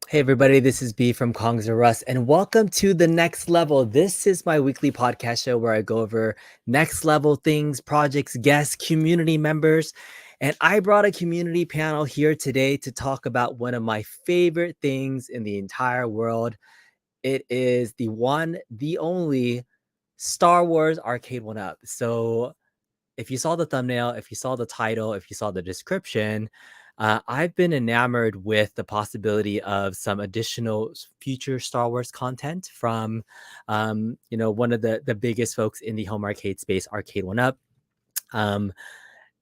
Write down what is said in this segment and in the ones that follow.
Hey everybody, this is B from Kongs-R-Us and welcome to The Next Level. This is my weekly podcast show where I go over next level things, projects, guests, community members. And I brought a community panel here today to talk about one of my favorite things in the entire world. It is the one, the only Star Wars Arcade1up. So if you saw the thumbnail, if you saw the title, if you saw the description, I've been enamored with the possibility of some additional future Star Wars content from, one of the biggest folks in the home arcade space, Arcade1up. Um,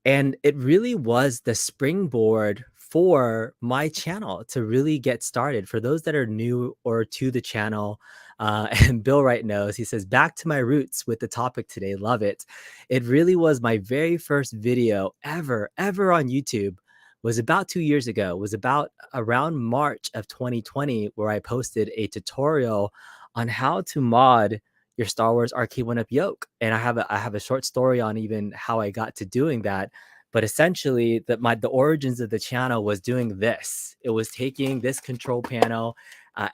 and it really was the springboard for my channel to really get started. For those that are new or to the channel, and Bill Wright knows, he says, back to my roots with the topic today. Love it. It really was my very first video ever on YouTube. Was about 2 years ago. Was about around March of 2020 where I posted a tutorial on how to mod your Star Wars Arcade1up yoke. And I have a short story on even how I got to doing that. But essentially, the origins of the channel was doing this. It was taking this control panel,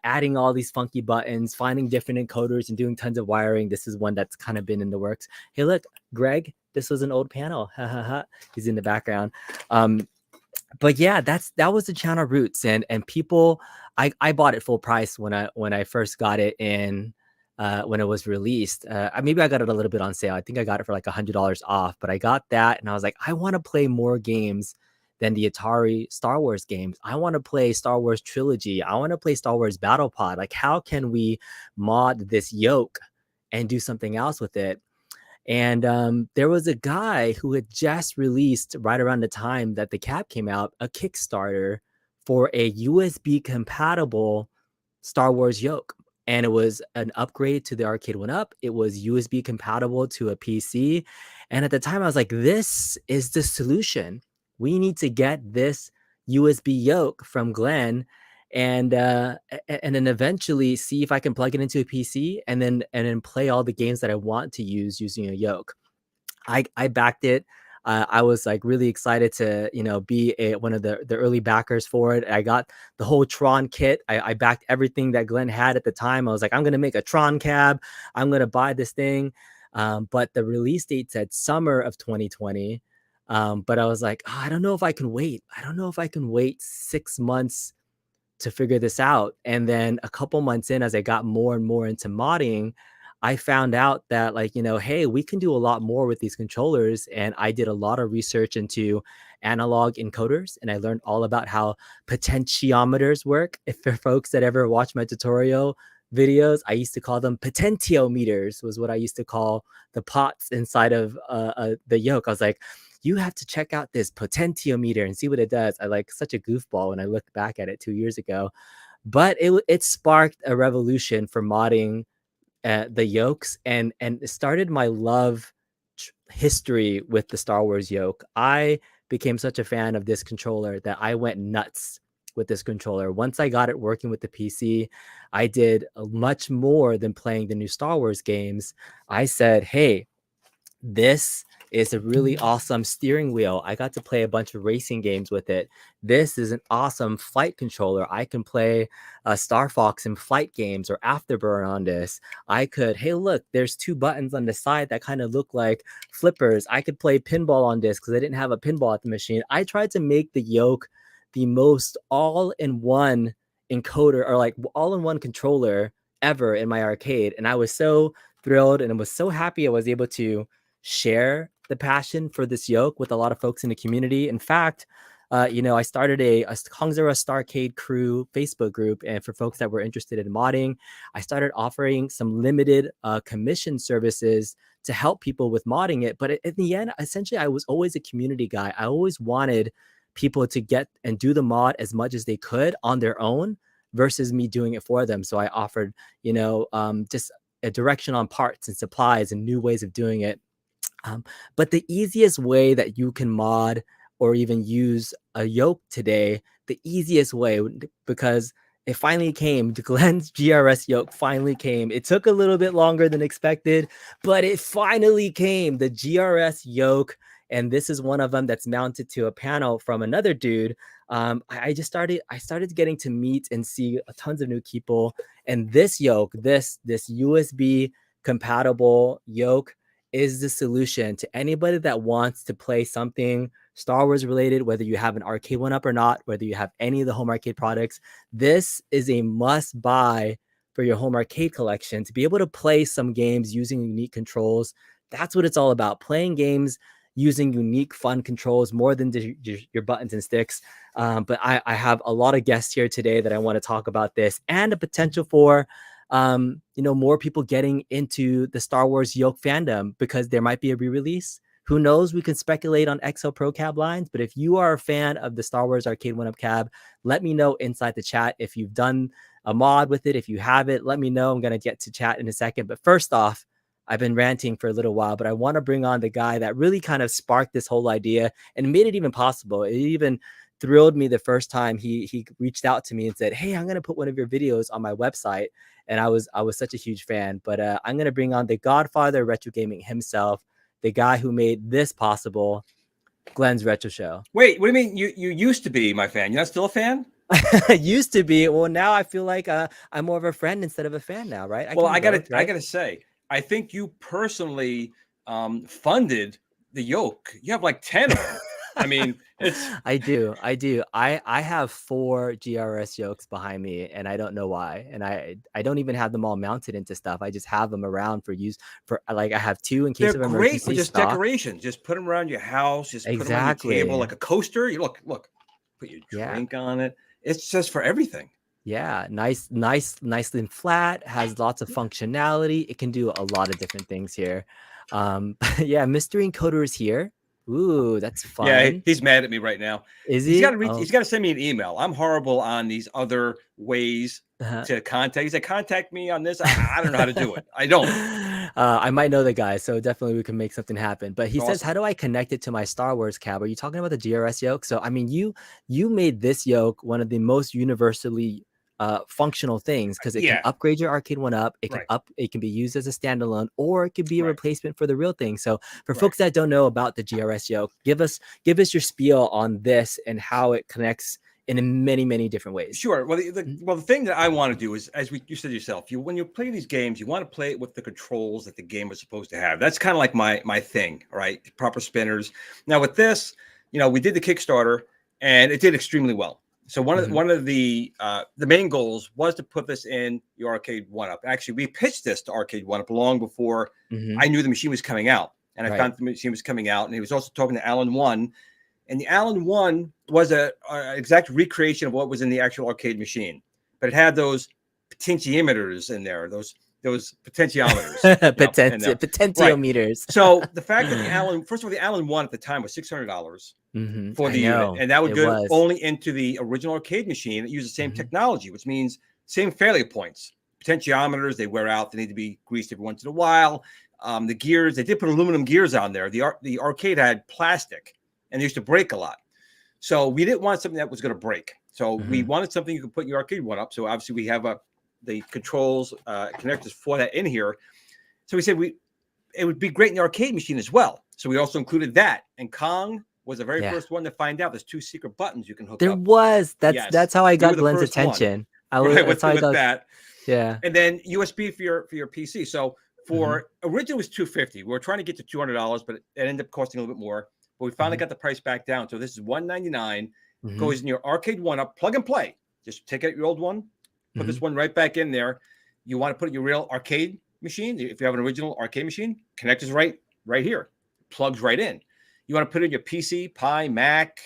adding all these funky buttons, finding different encoders, and doing tons of wiring. This is one that's kind of been in the works. Hey, look, Greg, this was an old panel. He's in the background. But yeah, that was the channel roots, and people, I bought it full price when I first got it in. When it was released, maybe I got it a little bit on sale. I think I got it for like $100 off, but I got that and I was like, I want to play more games than the Atari Star Wars games. I want to play Star Wars Trilogy. I want to play Star Wars Battle Pod. Like, how can we mod this yoke and do something else with it? And there was a guy who had just released, right around the time that the cap came out, a Kickstarter for a USB compatible Star Wars yoke. And it was an upgrade to the Arcade1up. It was USB compatible to a PC. And at the time I was like, this is the solution. We need to get this USB yoke from Glen and then eventually see if I can plug it into a PC and then play all the games that I want to use using a yoke. I backed it. I was like really excited to, be one of the early backers for it. I got the whole Tron kit. I backed everything that Glen had at the time. I was like, I'm going to make a Tron cab. I'm going to buy this thing. But the release date said summer of 2020. But I was like, oh, I don't know if I can wait. I don't know if I can wait 6 months to figure this out. And then a couple months in, as I got more and more into modding, I found out that, like, hey, we can do a lot more with these controllers. And I did a lot of research into analog encoders, and I learned all about how potentiometers work. If for folks that ever watch my tutorial videos, I used to call them potentiometers, was what I used to call the pots inside of the yoke. I was like, you have to check out this potentiometer and see what it does. I like such a goofball when I looked back at it 2 years ago, but it sparked a revolution for modding the yokes, and it started my love history with the Star Wars yoke. I became such a fan of this controller that I went nuts with this controller. Once I got it working with the PC, I did much more than playing the new Star Wars games. I said, hey, this is a really awesome steering wheel. I got to play a bunch of racing games with it. This is an awesome flight controller. I can play Star Fox in flight games or Afterburn on this. I could, hey, look, there's 2 buttons on the side that kind of look like flippers. I could play pinball on this because I didn't have a pinball at the machine. I tried to make the yoke the most all-in-one encoder, or like all-in-one controller ever in my arcade. And I was so thrilled and I was so happy I was able to share the passion for this yoke with a lot of folks in the community. In fact, I started a Kongs-R-Us StarCade Crew Facebook group, and for folks that were interested in modding, I started offering some limited commission services to help people with modding it. But in the end, essentially, I was always a community guy. I always wanted people to get and do the mod as much as they could on their own versus me doing it for them. So I offered, just a direction on parts and supplies and new ways of doing it. But the easiest way that you can mod or even use a yoke today, the easiest way, because it finally came, Glen's GRS yoke finally came. It took a little bit longer than expected, but it finally came, the GRS yoke. and this is one of them that's mounted to a panel from another dude. I started getting to meet and see tons of new people, and this yoke, this USB compatible yoke is the solution to anybody that wants to play something Star Wars related, whether you have an Arcade1up or not, whether you have any of the home arcade products. This is a must buy for your home arcade collection to be able to play some games using unique controls. That's what it's all about, playing games using unique, fun controls more than your buttons and sticks. But I have a lot of guests here today that I want to talk about this and the potential for more people getting into the Star Wars Yoke fandom, because there might be a re-release. Who knows? We can speculate on XO Pro cab lines, but if you are a fan of the Star Wars Arcade1up cab, let me know inside the chat if you've done a mod with it. If you have it, let me know. I'm going to get to chat in a second. But first off, I've been ranting for a little while, but I want to bring on the guy that really kind of sparked this whole idea and made it even possible. It even thrilled me the first time he reached out to me and said, "Hey, I'm going to put one of your videos on my website." And I was such a huge fan. But I'm going to bring on the godfather of retro gaming himself, the guy who made this possible, Glen's Retro Show. Wait, what do you mean? You used to be my fan. You're not still a fan? Used to be. Well, now I feel like I'm more of a friend instead of a fan now, right? I gotta say, I think you personally funded the yoke. You have like 10 of them. I mean, I do. I have 4 GRS yokes behind me, and I don't know why. And I don't even have them all mounted into stuff. I just have them around for use for, like, I have 2 in case of emergency. They're great for just decoration. Just put them around your house. Just put them on your table like a coaster. You look. Put your drink on it. It's just for everything. Yeah, nicely and flat. Has lots of functionality. It can do a lot of different things here. Yeah, Mystery Encoder is here. Ooh, that's fun. Yeah, he's mad at me right now. Is he? He's got to send me an email. I'm horrible on these other ways to contact. He said, contact me on this. I don't know how to do it. I don't. I might know the guy, so definitely we can make something happen. But he says, Awesome. how do I connect it to my Star Wars cab? Are you talking about the GRS yoke? So, I mean, you made this yoke one of the most universally functional things, because it can upgrade your Arcade1up. It can be used as a standalone, or it could be a replacement for the real thing. So for folks that don't know about the GRS yoke, give us your spiel on this and how it connects in many different ways. Sure. Well, the thing that I want to do is, as you said yourself, when you play these games, you want to play it with the controls that the game was supposed to have. That's kind of like my thing, right? Proper spinners. Now with this, we did the Kickstarter and it did extremely well. So one of the main goals was to put this in your Arcade1up. Actually, we pitched this to Arcade1up long before I knew the machine was coming out, and I found the machine was coming out. And he was also talking to Alan 1, and the Alan 1 was an exact recreation of what was in the actual arcade machine, but it had those potentiometers in there, those potentiometers, potentiometers. Right. So the fact that the Alan 1 at the time was $600 for the unit, and that would go only into the original arcade machine that used the same technology, which means same failure points. Potentiometers, they wear out, they need to be greased every once in a while. The gears, they did put aluminum gears on there. The arcade had plastic, and they used to break a lot. So we didn't want something that was going to break. So we wanted something you could put in your Arcade1up. So obviously we have the controls, connectors for that in here. So we said it would be great in the arcade machine as well. So we also included that. And Kong was the very first one to find out there's 2 secret buttons you can hook up. That's how I got Glen's attention. With that. Yeah. And then USB for your PC. So for originally it was $250. We were trying to get to $200, but it ended up costing a little bit more. But we finally got the price back down. So this is $199. Goes in your Arcade1up, plug and play. Just take out your old one, put this one right back in there. You want to put it in your real arcade machine. If you have an original arcade machine, connector's right here. Plugs right in. You want to put it in your PC, Pi, Mac,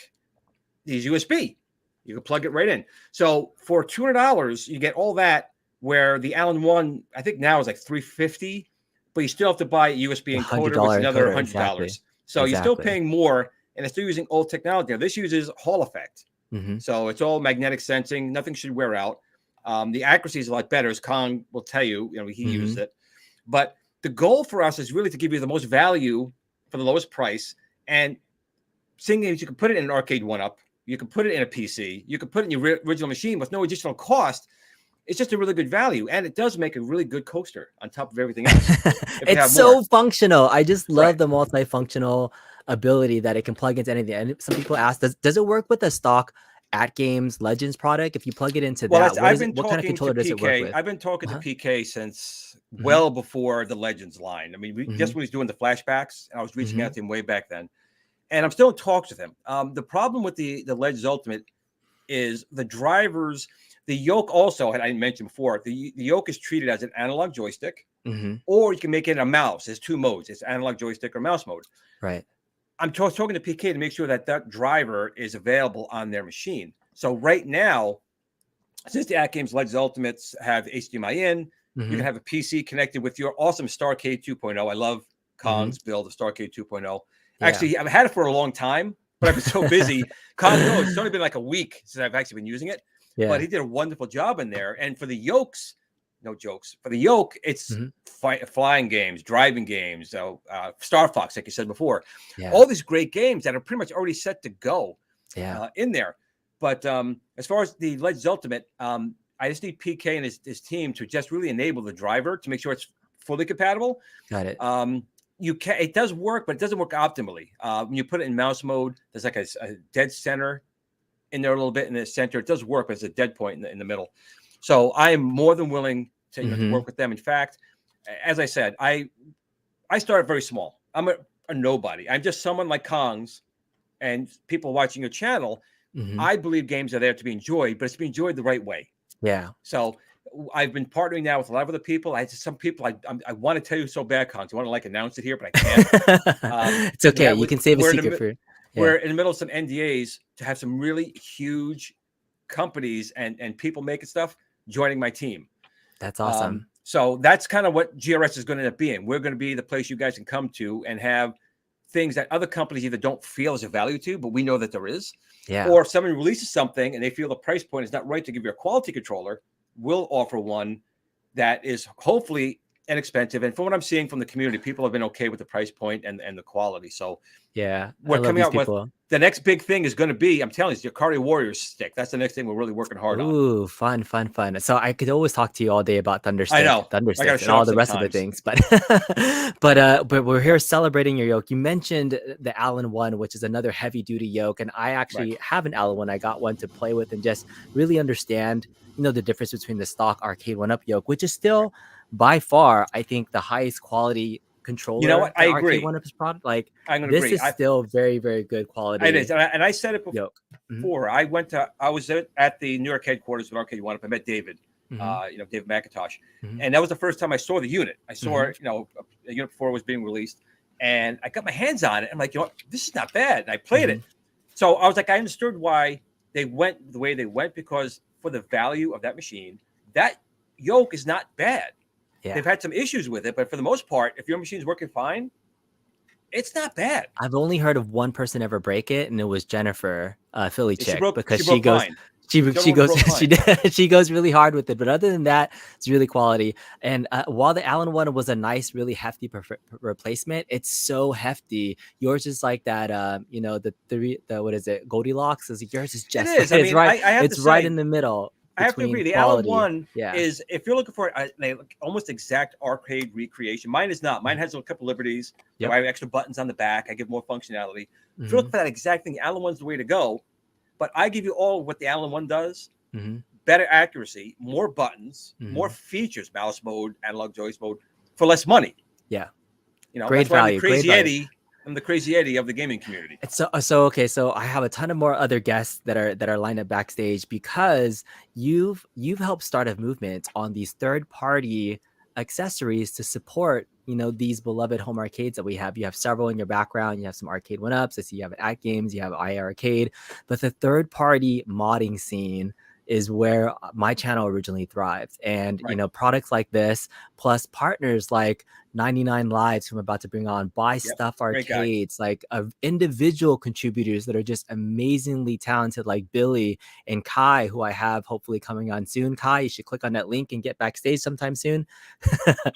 these USB. You can plug it right in. So for $200, you get all that, where the Allen 1, I think now is like $350, but you still have to buy a USB encoder, which is another $100. Exactly. So you're still paying more, and it's still using old technology. Now, this uses Hall effect. So it's all magnetic sensing. Nothing should wear out. The accuracy is a lot better, as Kong will tell you. He used it. But the goal for us is really to give you the most value for the lowest price. And seeing as you can put it in an Arcade1up, you can put it in a PC, you can put it in your original machine with no additional cost. It's just a really good value, and it does make a really good coaster on top of everything else. It's so functional. I just love the multifunctional ability that it can plug into anything. And some people ask, does it work with the stock AtGames Legends product? If you plug it into Well, that, what kind of controller does it work with? I've been talking to PK since well before the Legends line. I mean, just when he's doing the flashbacks, I was reaching out to him way back then. And I'm still in talks with him. The problem with the Legends Ultimate is the drivers. The Yoke also, and I mentioned before, the Yoke is treated as an analog joystick, or you can make it a mouse. There's 2 modes. It's analog joystick or mouse mode. Right. I'm talking to PK to make sure that that driver is available on their machine. So right now, since the AtGames Legends Ultimates have HDMI in, you can have a PC connected with your awesome StarCade 2.0. I love Kongs' build of StarCade 2.0. Actually, I've had it for a long time, but I've been so busy. It's only been like a week since I've actually been using it. Yeah. But he did a wonderful job in there. And for the Yokes, no jokes. For the Yoke, it's flying games, driving games, Star Fox, like you said before. Yeah. All these great games that are pretty much already set to go in there. But as far as the Legends Ultimate, I just need PK and his team to just really enable the driver to make sure it's fully compatible. Got it. It does work, but it doesn't work optimally. When you put it in mouse mode, there's like a dead center in there a little bit in the center. It does work, but it's a dead point in the middle. So I am more than willing to, to work with them. In fact, as I said, I started very small. I'm a nobody. I'm just someone like Kongs and people watching your channel. I believe games are there to be enjoyed, but it's to be enjoyed the right way. Yeah. So I've been partnering now with a lot of other people. Some people I want to tell you so bad, Kongs. I want to announce it here, but I can't. It's okay. You can save a secret for. We're in the middle of some NDAs to have some really huge companies and people making stuff joining my team. That's awesome. So that's kind of what GRS is going to end up being. We're going to be the place you guys can come to and have things that other companies either don't feel is a value to, but we know that there is. Yeah. Or if somebody releases something and they feel the price point is not right to give you a quality controller, we'll offer one that is hopefully inexpensive. And from what I'm seeing from the community, people have been okay with the price point and the quality. So yeah, we're coming out with the next big thing is going to be, I'm telling you, the Arcade Warriors stick. That's the next thing we're really working hard on. Ooh, fun. So I could always talk to you all day about Thunderstick, and all the rest of the things, but but we're here celebrating your Yoke. You mentioned the Allen one, which is another heavy duty Yoke, and I actually have an Allen one. I got one to play with and just really understand, the difference between the stock Arcade1up Yoke, which is still by far, I think, the highest quality controller. You know what? I agree. ArcAde1up's product, like this is still very, very good quality. It is, and I said it before. I was at the New York headquarters of Arcade1up. I met David, David McIntosh, and that was the first time I saw the unit. I saw a unit before it was being released, and I got my hands on it. I'm like, this is not bad. And I played it, so I was like, I understood why they went the way they went, because for the value of that machine, that Yoke is not bad. Yeah. They've had some issues with it, but for the most part, if your machine's working fine, it's not bad. I've only heard of one person ever break it, and it was Jennifer, Philly chick, because she goes she goes really hard with it. But other than that, it's really quality. And while the Allen one was a nice, really hefty replacement, it's so hefty. Yours is like that, the what is it, Goldilocks? Yours is just it's right. It's right in the middle. I have to agree. The Allen one is, if you're looking for almost exact arcade recreation, mine is not. Mine has a couple liberties. I have extra buttons on the back. I give more functionality. If you're looking for that exact thing, the Allen one's the way to go. But I give you all what the Allen one does: better accuracy, more buttons, more features, mouse mode, analog joystick mode, for less money. Yeah, great value. Crazy Eddie. I'm the Crazy Eddie of the gaming community. So I have a ton of more other guests that are lined up backstage, because you've helped start a movement on these third-party accessories to support these beloved home arcades that we have. You have several in your background. You have some Arcade1ups. I see you have AtGames. You have iArcade. But the third-party modding scene is where my channel originally thrived. And products like this, plus partners like 99 Lives, who I'm about to bring on, Buy Stuff Arcades, like individual contributors that are just amazingly talented, like Billy and Kai, who I have hopefully coming on soon. Kai, you should click on that link and get backstage sometime soon.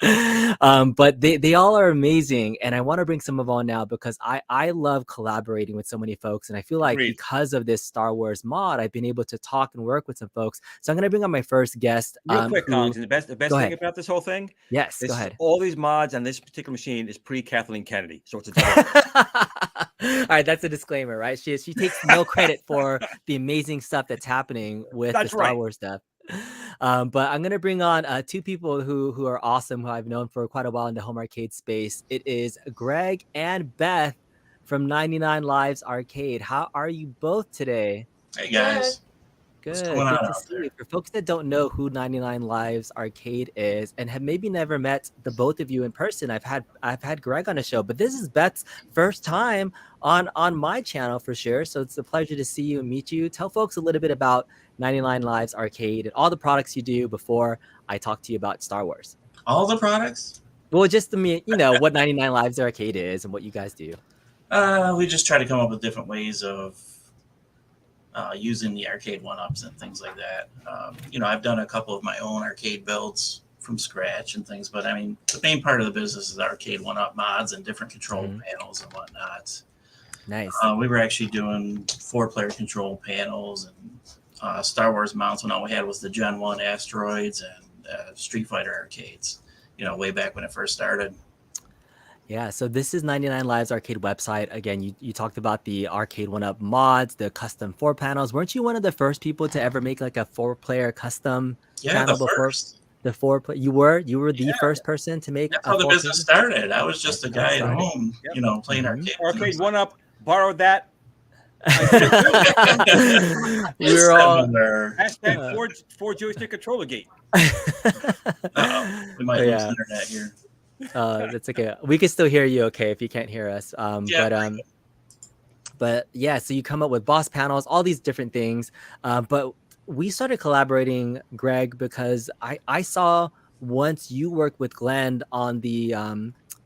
But they all are amazing, and I want to bring some of on now, because I love collaborating with so many folks, and I feel like because of this Star Wars mod, I've been able to talk and work with some folks. So I'm going to bring on my first guest. Real quick, Kongs, and the best thing about this whole thing, go ahead. All these mods on this particular machine is pre-Kathleen Kennedy, so it's a All right, that's a disclaimer, right? She takes no credit for the amazing stuff that's happening with the That's Star right. Wars stuff. But I'm gonna bring on two people who are awesome, who I've known for quite a while in the home arcade space. It is Greg and Beth from 99 Lives Arcade. How are you both today? Hey guys, what's going Good on to out see there? you. For folks that don't know who 99 Lives Arcade is and have maybe never met the both of you in person, I've had Greg on the show, but this is Beth's first time on my channel for sure. So it's a pleasure to see you and meet you. Tell folks a little bit about 99 Lives Arcade and all the products you do before I talk to you about Star Wars. All the products? Well, just to me, you know, what 99 Lives Arcade is and what you guys do. We just try to come up with different ways of using the arcade one-ups and things like that. You know, I've done a couple of my own arcade builds from scratch and things, but I mean, the main part of the business is arcade one-up mods and different control panels and whatnot. Nice. We were actually doing 4-player control panels and Star Wars mounts when all we had was the Gen 1 asteroids and Street Fighter arcades, you know, way back when it first started. Yeah, so this is 99 Lives Arcade website. Again, you talked about the Arcade1up mods, the custom 4 panels. Weren't you one of the first people to ever make like a 4-player custom panel the before? first. The 4 you were the first person to make. That's how the business started. I was just a guy at home, you know, playing arcade. Arcade1up, borrowed that. We were all hashtag 4 joystick controller gate. We might lose internet here. That's okay. We can still hear you okay if you can't hear us. But yeah, so you come up with boss panels, all these different things. But we started collaborating, Greg, because I saw once you worked with Glen on the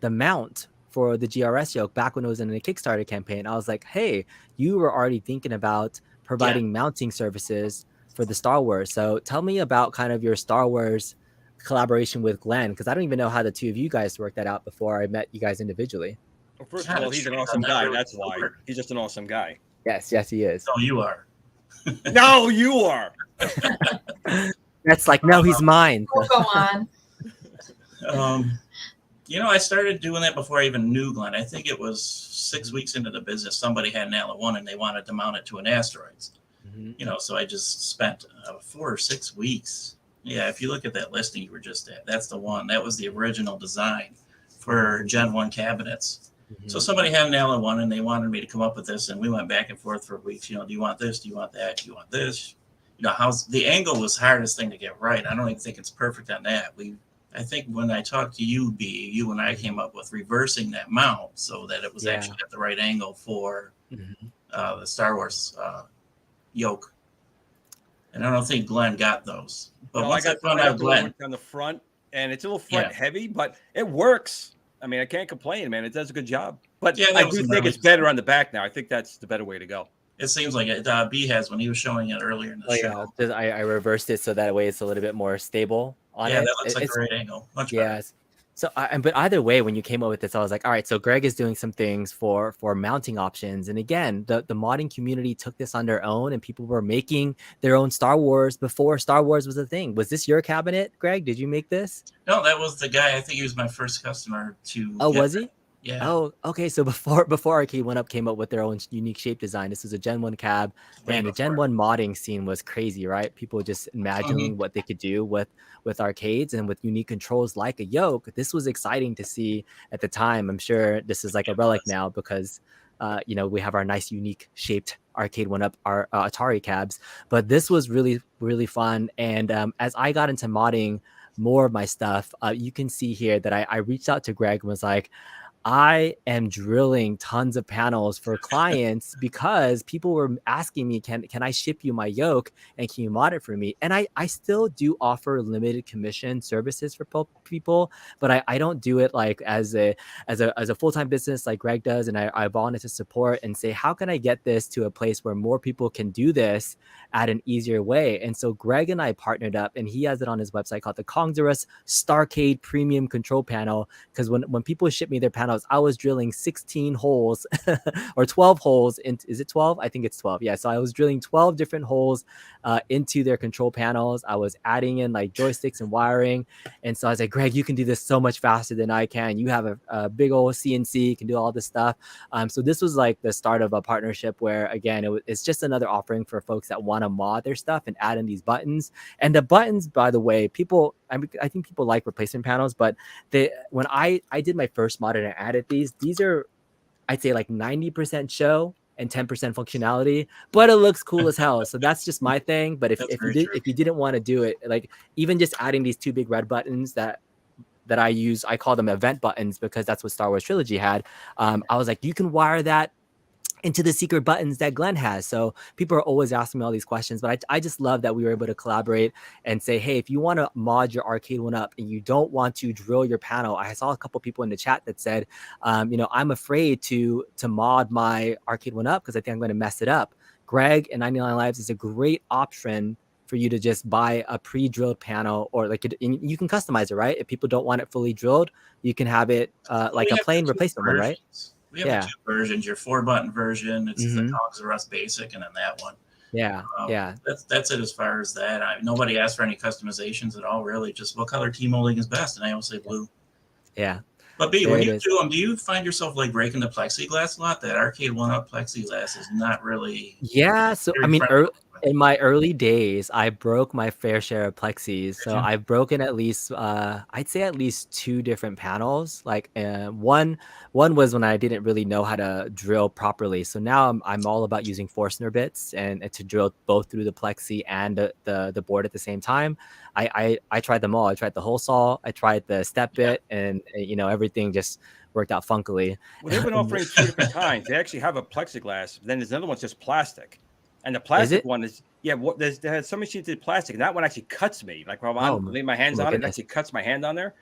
mount for the GRS yoke back when it was in a Kickstarter campaign. I was like, hey, you were already thinking about providing mounting services for the Star Wars. So tell me about kind of your Star Wars collaboration with Glen, because I don't even know how the two of you guys worked that out before I met you guys individually. Well, first of all, he's an awesome guy. That's why. He's just an awesome guy. Yes, he is. No, you are. No, you are. That's like, no, he's mine. We'll go on. You know, I started doing that before I even knew Glen. I think it was 6 weeks into the business. Somebody had an Atla-1 and they wanted to mount it to an asteroids. You know, so I just spent 4 or 6 weeks. Yeah, if you look at that listing you were just at, that's the one. That was the original design for Gen 1 cabinets. So somebody had an Atla-1 and they wanted me to come up with this, and we went back and forth for weeks. You know, do you want this? Do you want that? Do you want this? You know, how's the angle was the hardest thing to get right. I don't even think it's perfect on that. I think when I talked to you, you and I came up with reversing that mount so that it was actually at the right angle for the Star Wars yoke. And I don't think Glen got those. But no, once I found out Glen on the front, and it's a little front heavy, but it works. I mean, I can't complain, man. It does a good job. But I do think it's better on the back now. I think that's the better way to go. It seems like it. B has when he was showing it earlier in the show. Yeah, I reversed it so that way it's a little bit more stable on it. Yeah, that looks like a great angle. Much better. So, but either way, when you came up with this, I was like, all right, so Greg is doing some things for mounting options. And again, the modding community took this on their own, and people were making their own Star Wars before Star Wars was a thing. Was this your cabinet, Greg? Did you make this? No, that was the guy. I think he was my first customer to. Oh, was he? Yeah. Oh, okay. So before Arcade1up came up with their own unique shape design, this was a Gen 1 cab, and the Gen 1 modding scene was crazy, right? People just imagining what they could do with arcades and with unique controls like a yoke. This was exciting to see at the time. I'm sure this is like a relic now because you know, we have our nice unique shaped Arcade1up our Atari cabs, but this was really, really fun. And as I got into modding more of my stuff, you can see here that I reached out to Greg and was like, I am drilling tons of panels for clients because people were asking me, can I ship you my yoke and can you mod it for me? And I still do offer limited commission services for people, but I don't do it like as a full-time business like Greg does. And I wanted to support and say, how can I get this to a place where more people can do this at an easier way? And so Greg and I partnered up, and he has it on his website called the Kongs-R-Us StarCade Premium Control Panel. Because when people ship me their panel, panels, I was drilling 16 holes or 12 holes. Is it 12? I think it's 12. Yeah. So I was drilling 12 different holes into their control panels. I was adding in like joysticks and wiring. And so I was like, Greg, you can do this so much faster than I can. You have a big old CNC, can do all this stuff. So this was like the start of a partnership where, again, it's just another offering for folks that want to mod their stuff and add in these buttons. And the buttons, by the way, I think people like replacement panels, but when I did my first mod and I added these are, I'd say like 90% show and 10% functionality, but it looks cool as hell. So that's just my thing. But if you didn't want to do it, like even just adding these two big red buttons that I use, I call them event buttons because that's what Star Wars Trilogy had. I was like, you can wire that into the secret buttons that Glen has. So people are always asking me all these questions, but I just love that we were able to collaborate and say, hey, if you want to mod your Arcade1up and you don't want to drill your panel, I saw a couple people in the chat that said, I'm afraid to mod my Arcade1up because I think I'm going to mess it up. Greg and 99 Lives is a great option for you to just buy a pre-drilled panel, or like you can customize it, right? If people don't want it fully drilled, you can have it like a plain replacement one, right? We have the two versions, your 4-button version. It's the Kongs-R-Us Basic, and then that one. Yeah, That's it as far as that. Nobody asked for any customizations at all, really. Just what color T-molding is best, and I always say blue. Yeah. But B, when you do them, do you find yourself like breaking the plexiglass a lot? That Arcade1up plexiglass is not really. Yeah, so I mean, in my early days, I broke my fair share of plexis. So I've broken at least, I'd say at least 2 different panels. Like one was when I didn't really know how to drill properly. So now I'm all about using Forstner bits and to drill both through the plexi and the board at the same time. I tried them all. I tried the hole saw, I tried the step bit, and everything just worked out funkily. Well, they've been offering 2 different kinds. They actually have a plexiglass. Then there's another one just plastic. And the plastic one is, there's some machines did plastic, and that one actually cuts me. Like when I lay my hands on it, actually cuts my hand on there.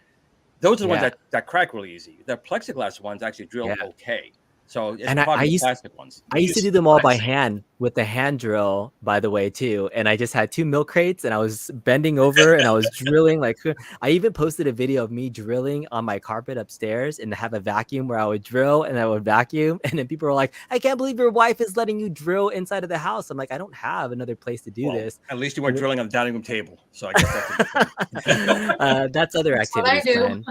Those are the ones that crack really easy. The plexiglass ones actually drill okay. So it's probably the plastic ones. I used to do them all by hand with the hand drill, by the way, too. And I just had 2 milk crates and I was bending over and I was drilling. Like I even posted a video of me drilling on my carpet upstairs and have a vacuum where I would drill and I would vacuum. And then people were like, I can't believe your wife is letting you drill inside of the house. I'm like, I don't have another place to do this. At least you weren't drilling on the dining room table. So I guess that's other activities.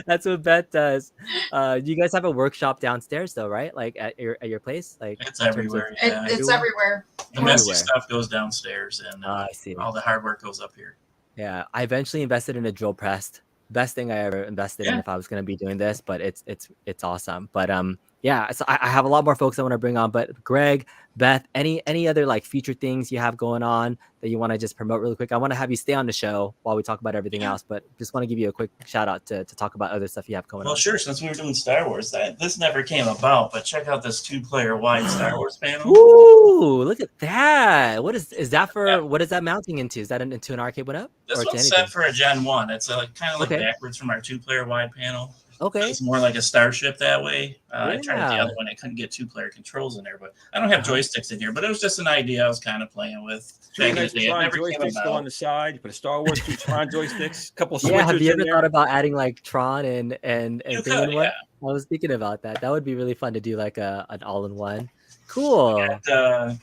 That's what Beth does. You guys have a workshop downstairs though, right? Like at your place? Like it's everywhere. It's everywhere. The messy stuff goes downstairs and I see. All the hard work goes up here. Yeah, I eventually invested in a drill press. Best thing I ever invested in if I was going to be doing this, but it's awesome. But so I have a lot more folks I want to bring on, but Greg, Beth, any other like future things you have going on that you want to just promote really quick? I want to have you stay on the show while we talk about everything else, but just want to give you a quick shout out to talk about other stuff you have going on. Well, sure. Since we were doing Star Wars, this never came about, but check out this 2-player wide Star Wars panel. Ooh, look at that. What is that for? What is that mounting into? Is that into an Arcade1up? This one's set for a Gen 1. It's kind of like backwards from our 2-player wide panel. Okay. It's more like a starship that way. I tried the other one. I couldn't get 2-player controls in there, but I don't have joysticks in here. But it was just an idea I was kind of playing with. Joysticks go on the side. You put a Star Wars 2 Tron joysticks, a couple switches. Yeah, have you ever thought about adding like Tron and thing? I was thinking about that. That would be really fun to do like an all-in-one. Cool. We got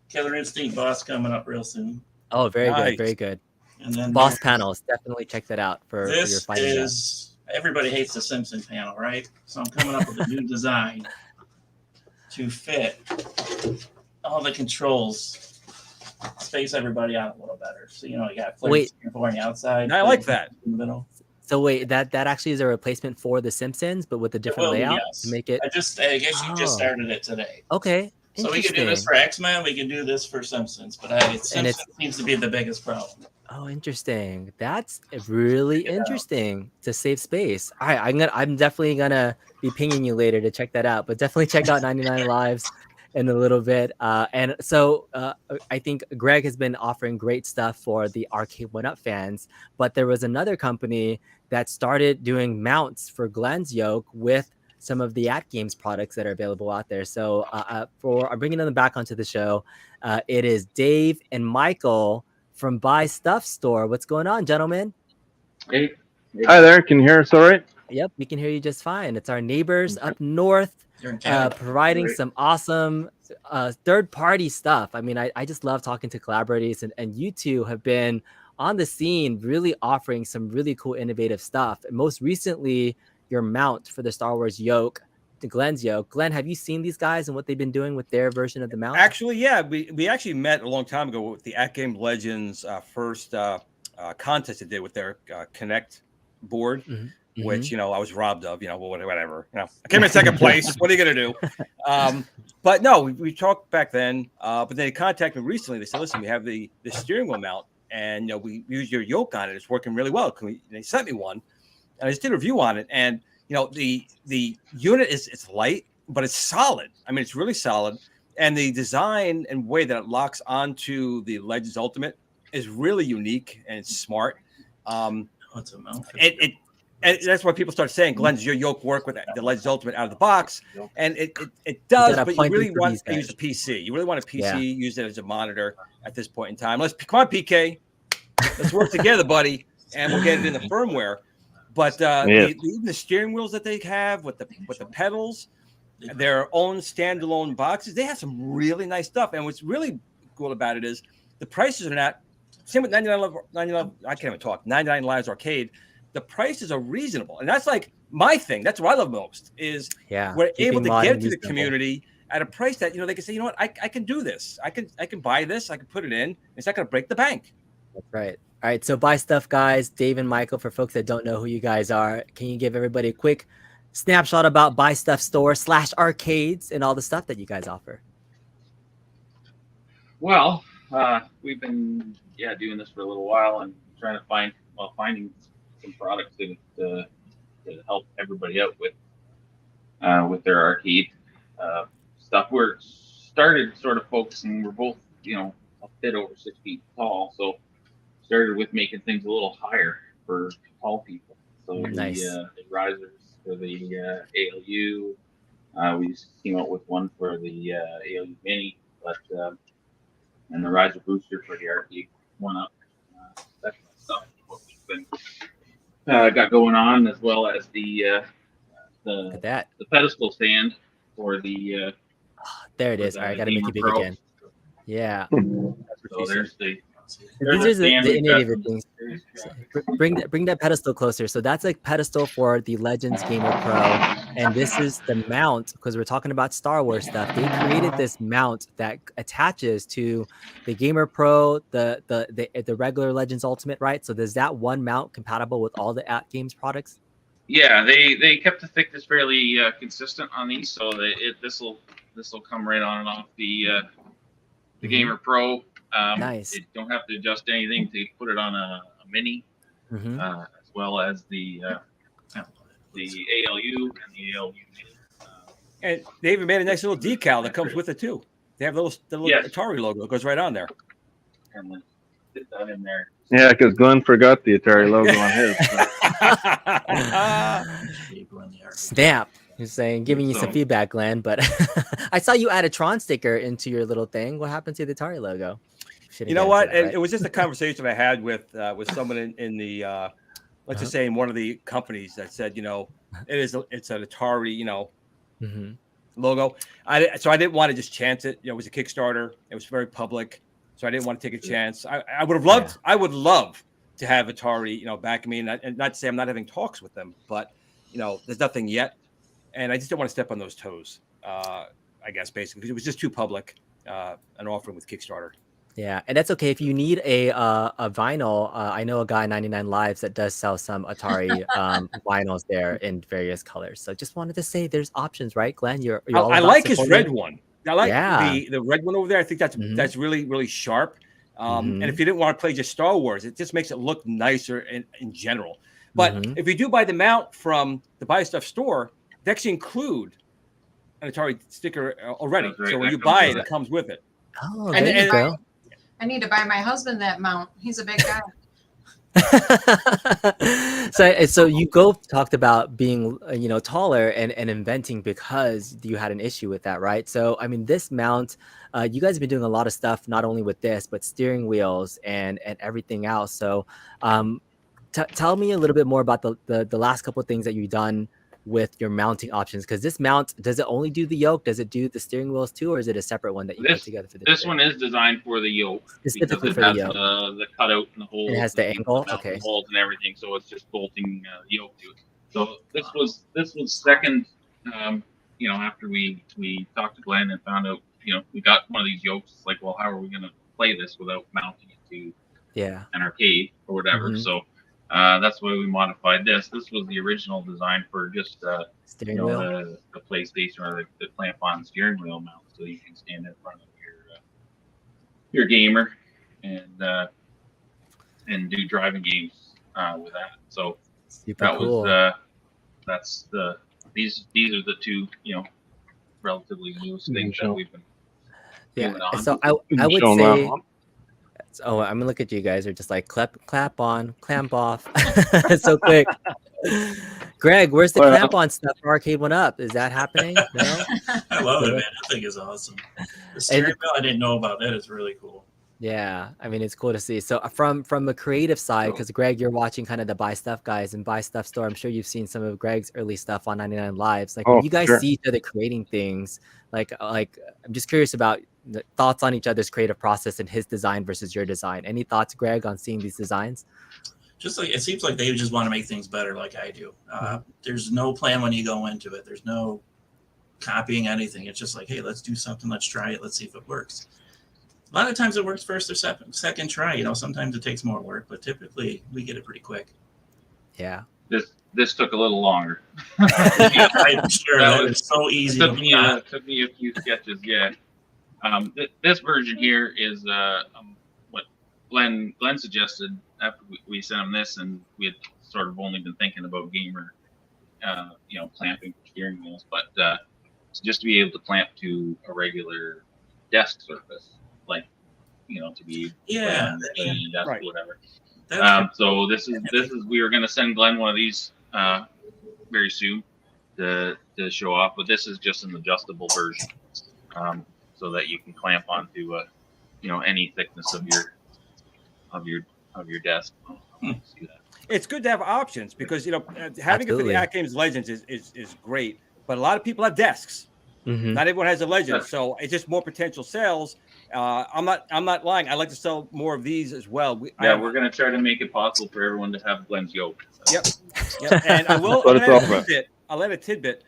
Killer Instinct Boss coming up real soon. Oh, very good, very good. And then Boss panels, definitely check that out for your fighting. Everybody hates the Simpson panel, right? So I'm coming up with a new design to fit all the controls, space everybody out a little better. So you got flames on the outside. I like that. In the middle. So wait, that actually is a replacement for the Simpsons, but with a different layout to make it. I guess you just started it today. Okay. So we can do this for X-Men, we can do this for Simpsons, but Simpsons seems to be the biggest problem. Oh, interesting. That's really interesting to save space. All right, I'm definitely gonna be pinging you later to check that out. But definitely check out 99 Lives in a little bit. And so I think Greg has been offering great stuff for the Arcade1up fans. But there was another company that started doing mounts for Glen's Yoke with some of the AtGames products that are available out there. So I'm bringing them back onto the show. It is Dave and Michael from Buy Stuff Store. What's going on, gentlemen? Hey. Hi there. Can you hear us all right? Yep, we can hear you just fine. It's our neighbors up north, You're in Canada. providing Right. some awesome third-party stuff. I mean, I just love talking to collaborators, and you two have been on the scene, really offering some really cool, innovative stuff. And most recently, your mount for the Star Wars Yoke, the Glen's Yoke. Glen, have you seen these guys and what they've been doing with their version of the mount? Actually, yeah, we actually met a long time ago with the AtGames Legends first contest they did with their Connect board, which I was robbed of. Whatever. I came in second place. What are you gonna do? But no, we talked back then. But they contacted me recently. They said, "Listen, we have the steering wheel mount, and we use your yoke on it. It's working really well. They sent me one, and I just did a review on it. And the unit it's light, but it's solid. I mean, it's really solid. And the design and way that it locks onto the Legends Ultimate is really unique and it's smart. What's a mount? And that's why people start saying, "Glenn, does your yoke work with the Legends Ultimate out of the box?" And it does, but you really want to use a PC. You really want a PC, use it as a monitor at this point in time. Come on, PK. Let's work together, buddy, and we'll get it in the firmware. But even the steering wheels that they have with the pedals, their own standalone boxes, they have some really nice stuff. And what's really cool about it is the prices are not same with 99 I can't even talk 99 Lives Arcade. The prices are reasonable, and that's like my thing. That's what I love most is we're able to get it to the community at a price that they can say, I can do this. I can buy this. I can put it in. It's not going to break the bank. That's right. All right, so buy stuff, guys. Dave and Michael, for folks that don't know who you guys are, can you give everybody a quick snapshot about Buy Stuff Store / arcades and all the stuff that you guys offer? Well, we've been doing this for a little while and trying to finding some products to help everybody out with their arcade stuff. We're started sort of focusing. We're both a bit over 6 feet tall, so started with making things a little higher for tall people. So nice. The risers for the ALU. We just came out with one for the ALU Mini, and the riser booster for the Arcade1up. That kind of stuff. What we've been got going on, as well as the pedestal stand for the. There it is. All right, I gotta make you big again. Yeah. So there's the. These are the innovative things. Bring that pedestal closer. So that's a pedestal for the Legends Gamer Pro, and this is the mount, because we're talking about Star Wars stuff. They created this mount that attaches to the Gamer Pro, the regular Legends Ultimate, right? So is that one mount compatible with all the AtGames products? Yeah, they kept the thickness fairly consistent on these, so this will come right on and off the Gamer Pro. Nice. You don't have to adjust anything to put it on a Mini, as well as the ALU and the ALU Mini. And they even made a nice little decal that comes with it too. They have the little Atari logo that goes right on there. And then fit that in there. Yeah, because Glenn forgot the Atari logo on his. Snap. He's saying, giving you some feedback, Glenn. But I saw you add a Tron sticker into your little thing. What happened to the Atari logo? You know what? It was just a conversation I had with someone in the let's just say in one of the companies that said, it's an Atari, logo. So I didn't want to just chance it. It was a Kickstarter. It was very public, so I didn't want to take a chance. I would have loved. Yeah. I would love to have Atari, back me, and not to say I'm not having talks with them, but there's nothing yet, and I just don't want to step on those toes. I guess basically because it was just too public, an offering with Kickstarter. Yeah, and that's okay if you need a vinyl. I know a guy, 99 Lives, that does sell some Atari vinyls there in various colors. So just wanted to say there's options, right, Glenn? You're all I like his red one. I like the red one over there. I think that's really, really sharp. And if you didn't want to play just Star Wars, it just makes it look nicer in general. But if you do buy the mount from the Buy Stuff store, they actually include an Atari sticker already. Right. So when you buy it, it comes with it. Oh, there you go. I need to buy my husband that mount. He's a big guy. So you both talked about being taller and inventing because you had an issue with that, right? So I mean, this mount, you guys have been doing a lot of stuff, not only with this but steering wheels and everything else. So tell tell me a little bit more about the last couple of things that you've done with your mounting options, because this mount, does it only do the yoke? Does it do the steering wheels too, or is it a separate one that you put together for this one is designed for the yoke because specifically it for the has yoke? the cutout and the holes. It has the and angle. mounting Okay. holes and everything, so it's just bolting the yoke to it. So this was second. After we talked to Glen and found out, we got one of these yokes. It's like, well, how are we going to play this without mounting it to an arcade or whatever? Mhm. So that's why we modified this. This was the original design for just Steering wheel. the PlayStation or the clamp-on steering wheel mount, so you can stand in front of your gamer and do driving games with that. So Super that cool. was these are the two relatively newest things that we've been doing on. So I would Show 'em say. that one. Oh, I'm gonna look at you guys. Are just like clap on, clamp off, so quick. Greg, where's the Well, clamp on stuff for Arcade1up? Is that happening? No? I love it, man. I think it's awesome. The steering wheel, I didn't know about that. It's really cool. Yeah, I mean, it's cool to see. So from the creative side, because Greg, you're watching kind of the Buy Stuff guys and Buy Stuff store. I'm sure you've seen some of Greg's early stuff on 99 Lives. Like when you guys sure. see each other creating things, like I'm just curious about the thoughts on each other's creative process and his design versus your design. Any thoughts, Greg, on seeing these designs? Just like it seems like they just want to make things better, like I do. There's no plan when you go into it. There's no copying anything. It's just like, hey, let's do something. Let's try it. Let's see if it works. A lot of times it works first or second try. Sometimes it takes more work, but typically we get it pretty quick. Yeah. This took a little longer. Yeah, I'm sure that was so easy. Took me a few sketches. Yeah. This version here is what Glen suggested after we sent him this, and we had sort of only been thinking about gamer, clamping steering wheels, but just to be able to clamp to a regular desk surface, like to be any desk right. or whatever. So this is we were going to send Glen one of these very soon to show off, but this is just an adjustable version, so that you can clamp onto any thickness of your desk. See that. It's good to have options because having Absolutely. it for the AtGames Legends is great, but a lot of people have desks. Mhm. Not everyone has a Legend, so it's just more potential sales. I'm not lying. I'd like to sell more of these as well. We're gonna try to make it possible for everyone to have Glen's yoke. Yep. And I will. But it's all about. I'll add a tidbit.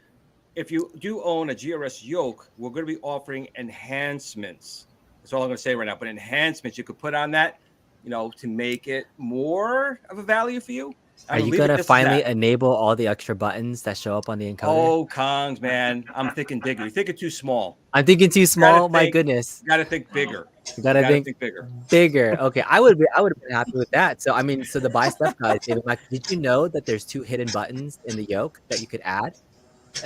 If you do own a GRS yoke, we're going to be offering enhancements. That's all I'm going to say right now. But enhancements you could put on that, to make it more of a value for you. Are you gonna finally enable all the extra buttons that show up on the encoder? Oh, Kongs, man, I'm thinking bigger. You're thinking too small. I'm thinking too small. My goodness. You gotta think bigger. You gotta think bigger. Bigger. Okay, I would have been happy with that. So so the Buy Stuff guys, David, Mike, did you know that there's 2 hidden buttons in the yoke that you could add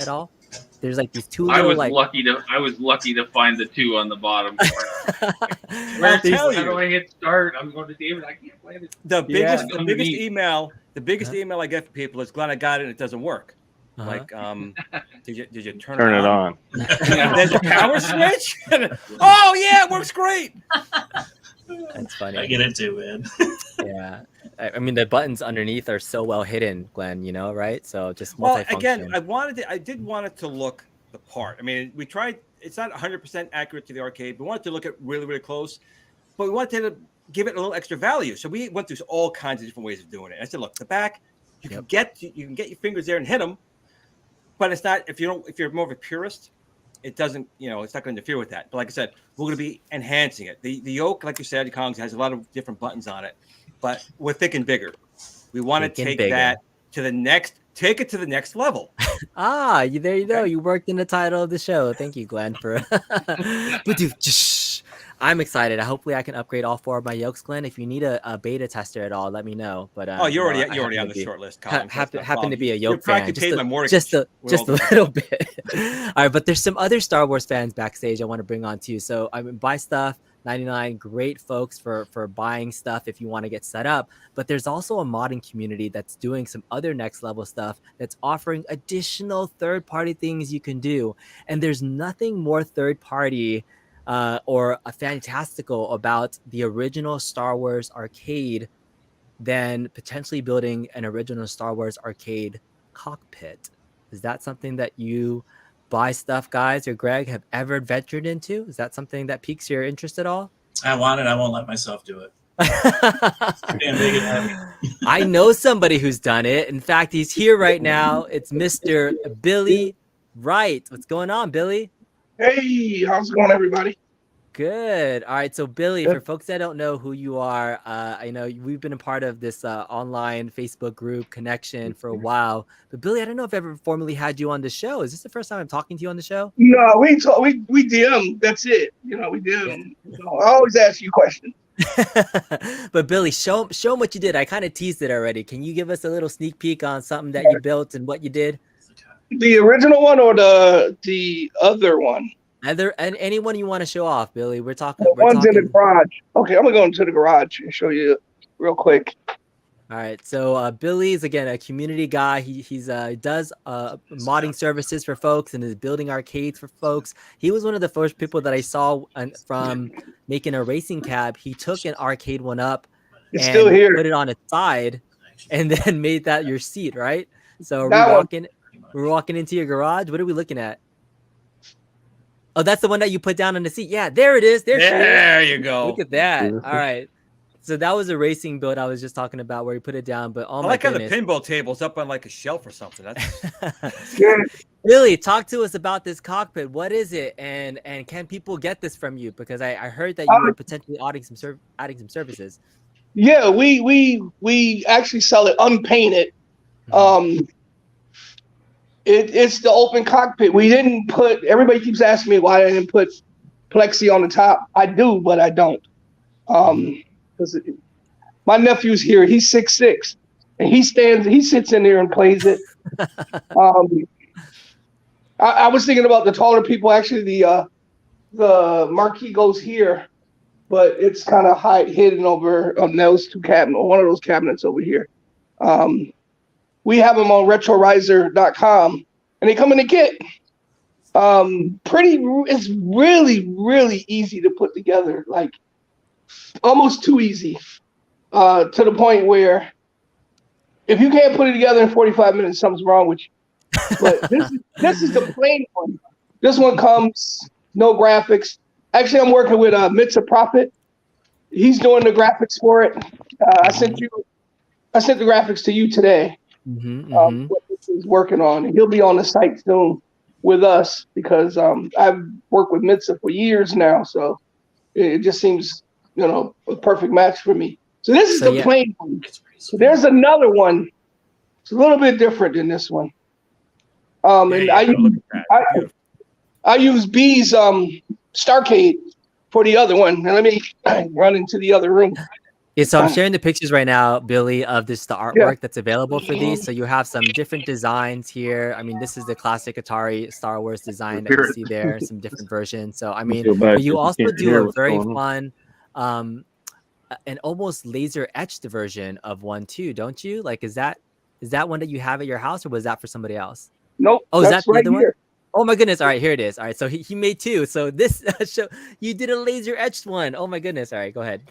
at all? There's like these 2 little I was lucky to find the 2 on the bottom. I'll tell you. How do I hit start? I'm going to David. I can't play it. The biggest email I get from people is, "Glenn, I got it. And it doesn't work." Like, did you turn it on? There's a power switch. Oh yeah, it works great. That's funny. I get it too, man. Yeah. I mean, the buttons underneath are so well hidden, Glenn, right? So just Well, multifunction. again, I did want it to look the part. I mean, we tried. It's not 100% accurate to the arcade. We wanted to look at really, really close, but we wanted to give it a little extra value. So we went through all kinds of different ways of doing it. I said, look, the back, you can get your fingers there and hit them, but it's not if you're more of a purist, it doesn't, it's not going to interfere with that. But like I said, we're going to be enhancing it. The yoke, like you said, Kongs has a lot of different buttons on it, but we're thick and bigger. We want to take that to the next. Take it to the next level. There you go. You worked in the title of the show. Thank you, Glenn, for. I'm excited. Hopefully, I can upgrade all 4 of my yokes, Glenn. If you need a beta tester at all, let me know. But you're already on the short list. Colin. Happen to be a yoke fan. Just a little bit. All right, but there's some other Star Wars fans backstage I want to bring on too. So I mean, Buy Stuff 99, great folks for buying stuff if you want to get set up. But there's also a modding community that's doing some other next level stuff that's offering additional third-party things you can do. And there's nothing more third-party or fantastical about the original Star Wars Arcade than potentially building an original Star Wars arcade cockpit. Is that something that you buy stuff guys or Greg have ever ventured into? Is that something that piques your interest at all? I want it. I won't let myself do it. Damn big and heavy. I know somebody who's done it. In fact, he's here right now. It's Mr. Billy Wright. What's going on, Billy? Hey, how's it going, everybody? Good. All right. So, Billy, Good. for folks that don't know who you are, I know we've been a part of this online Facebook group connection for a while. But, Billy, I don't know if I've ever formally had you on the show. Is this the first time I'm talking to you on the show? No, we DM. That's it. You know, we DM. So I always ask you questions. But, Billy, show them what you did. I kind of teased it already. Can you give us a little sneak peek on something that you built and what you did? The original one or the other one? Either and anyone you want to show off, Billy. We're talking. The We're one's in the talking. garage. Okay, I'm gonna go into the garage and show you real quick. All right, so Billy is again a community guy. He does modding services for folks and is building arcades for folks. He was one of the first people that I saw from making a racing cab. He took an Arcade1up It's and still here. put it on its side, and then made that your seat, right? So That one. we're walking into your garage. What are we looking at? Oh, that's the one that you put down on the seat. Yeah, there it is. There she is. There you go. Look at that. Beautiful. All right. So that was a racing build I was just talking about where he put it down. But oh I my like how the goodness. pinball table's up on like a shelf or something. That's Yeah. Billy, talk to us about this cockpit. What is it? And can people get this from you? Because I heard that you were potentially adding some services. Yeah, we actually sell it unpainted. It's the open cockpit. We didn't put. Everybody keeps asking me why I didn't put plexi on the top. I do, but I don't. Because my nephew's here. He's 6'6", and he sits in there and plays it. I was thinking about the taller people. Actually, the marquee goes here, but it's kind of hidden over on those two cabinets, one of those cabinets over here. We have them on RetroRiser.com, and they come in a kit. It's really, really easy to put together, like almost too easy, to the point where if you can't put it together in 45 minutes, something's wrong with you. But this is the plain one. This one comes no graphics. Actually, I'm working with Mitza Profit. He's doing the graphics for it. I sent the graphics to you today. What he's working on, and he'll be on the site soon with us because I've worked with Mitza for years now, so it just seems a perfect match for me. So this is the plain one. So there's another one. It's a little bit different than this one. And I use B's StarCade for the other one. Now let me run into the other room. Yeah, so I'm sharing the pictures right now, Billy, of the artwork that's available for these. So you have some different designs here. I mean, this is the classic Atari Star Wars design that you see there, some different versions. So I mean, but you also do a very fun, an almost laser etched version of one too, don't you? Like, is that one that you have at your house, or was that for somebody else? Nope. Oh, is that the right other one? here. Oh my goodness! All right, here it is. All right, so he made two. So this show you did a laser etched one. Oh my goodness! All right, go ahead.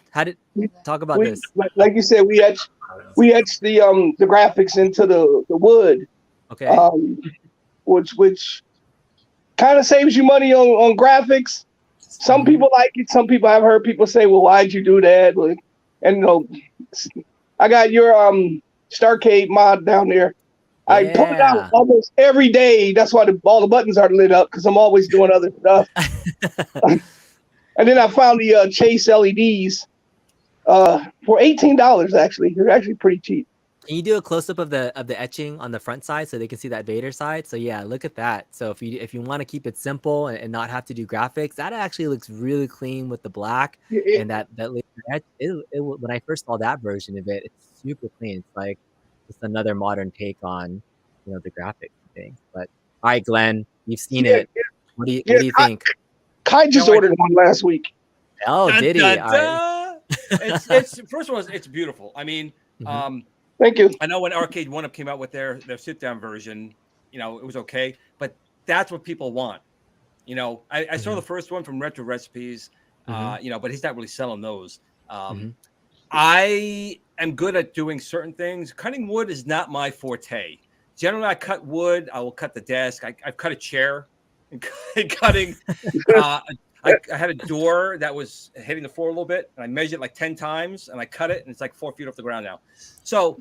Talk about this? Like you said, we etched the graphics into the wood. Okay. Which kind of saves you money on graphics. Some people like it. Some people, I've heard people say, "Well, why'd you do that?" And I got your StarCade mod down there. I pull it out almost every day. That's why all the buttons are lit up, because I'm always doing other stuff. And then I found the Chase LEDs for $18. Actually, they're actually pretty cheap. Can you do a close up of the etching on the front side so they can see that Vader side? So yeah, look at that. So if you want to keep it simple and not have to do graphics, that actually looks really clean with the black and that laser etch. When I first saw that version of it, it's super clean. It's like just another modern take on the graphics thing. But all right, Glenn, you've seen it. What do you think? Kai just ordered one last week. Oh, did he? All right. It's first of all, it's beautiful. I mean, thank you. I know when Arcade1up came out with their sit down version, it was okay, but that's what people want. I saw the first one from Retro Recipes, but he's not really selling those. I am good at doing certain things. Cutting wood is not my forte. Generally, I cut wood. I will cut the desk. I've cut a chair and cutting. I had a door that was hitting the floor a little bit, and I measured it like 10 times, and I cut it, and it's like 4 feet off the ground now. So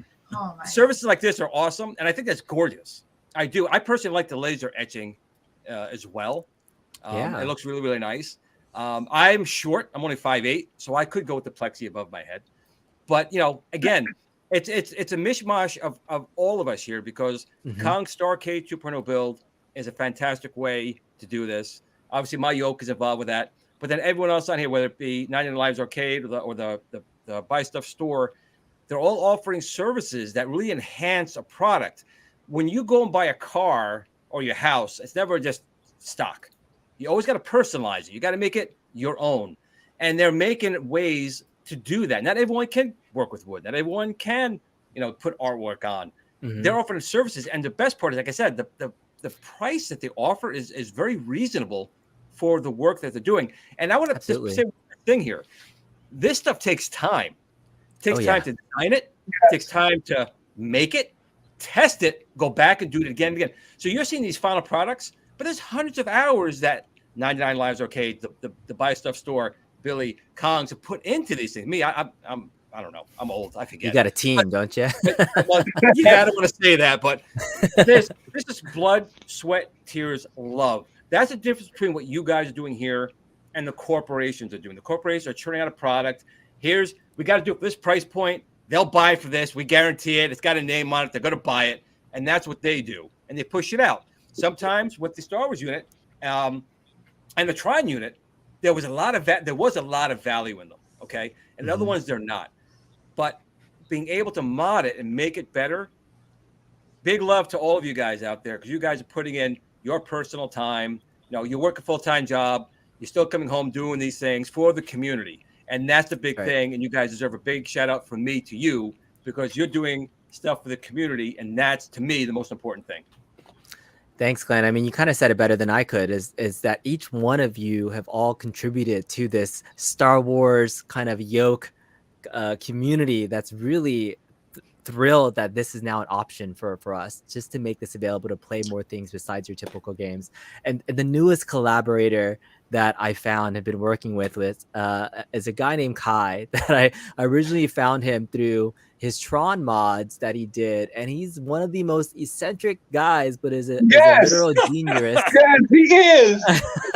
services like this are awesome, and I think that's gorgeous. I do. I personally like the laser etching as well. It looks really, really nice. I'm short. I'm only 5'8", so I could go with the plexi above my head. But, again, it's a mishmash of all of us here because Kongs-R StarCade 2.0 build is a fantastic way to do this. Obviously, my Yoke is involved with that. But then everyone else on here, whether it be 99 Lives Arcade or the Buy Stuff store, they're all offering services that really enhance a product. When you go and buy a car or your house, it's never just stock. You always got to personalize it. You got to make it your own. And they're making ways to do that. Not everyone can work with wood. Not everyone can, put artwork on. They're offering services. And the best part is, like I said, the price that they offer is very reasonable for the work that they're doing. And I want to just say one thing here. This stuff takes time. It takes time to design it. It takes time to make it, test it, go back and do it again and again. So you're seeing these final products, but there's hundreds of hours that 99 Lives Arcade, the Buy Stuff store, Billy, Kongs have put into these things. Me, I don't know. I'm old. I forget. You got a team, don't you? Yeah, I don't want to say that, but this is blood, sweat, tears, love. That's the difference between what you guys are doing here and the corporations are doing. The corporations are churning out a product. We got to do it for this price point. They'll buy for this. We guarantee it. It's got a name on it. They're going to buy it. And that's what they do. And they push it out. Sometimes with the Star Wars unit and the Tron unit, there was a lot of value in them. Okay. And the other ones, they're not. But being able to mod it and make it better, big love to all of you guys out there because you guys are putting in your personal time. You work a full-time job. You're still coming home doing these things for the community. And that's the big thing. And you guys deserve a big shout out from me to you because you're doing stuff for the community. And that's, to me, the most important thing. Thanks, Glenn. I mean, you kind of said it better than I could, is that each one of you have all contributed to this Star Wars kind of Yoke community that's really thrilled that this is now an option for us just to make this available to play more things besides your typical games. And the newest collaborator that I found and been working with is a guy named Kai that I originally found him through his Tron mods that he did. And he's one of the most eccentric guys, but is a literal genius. Yes, he is.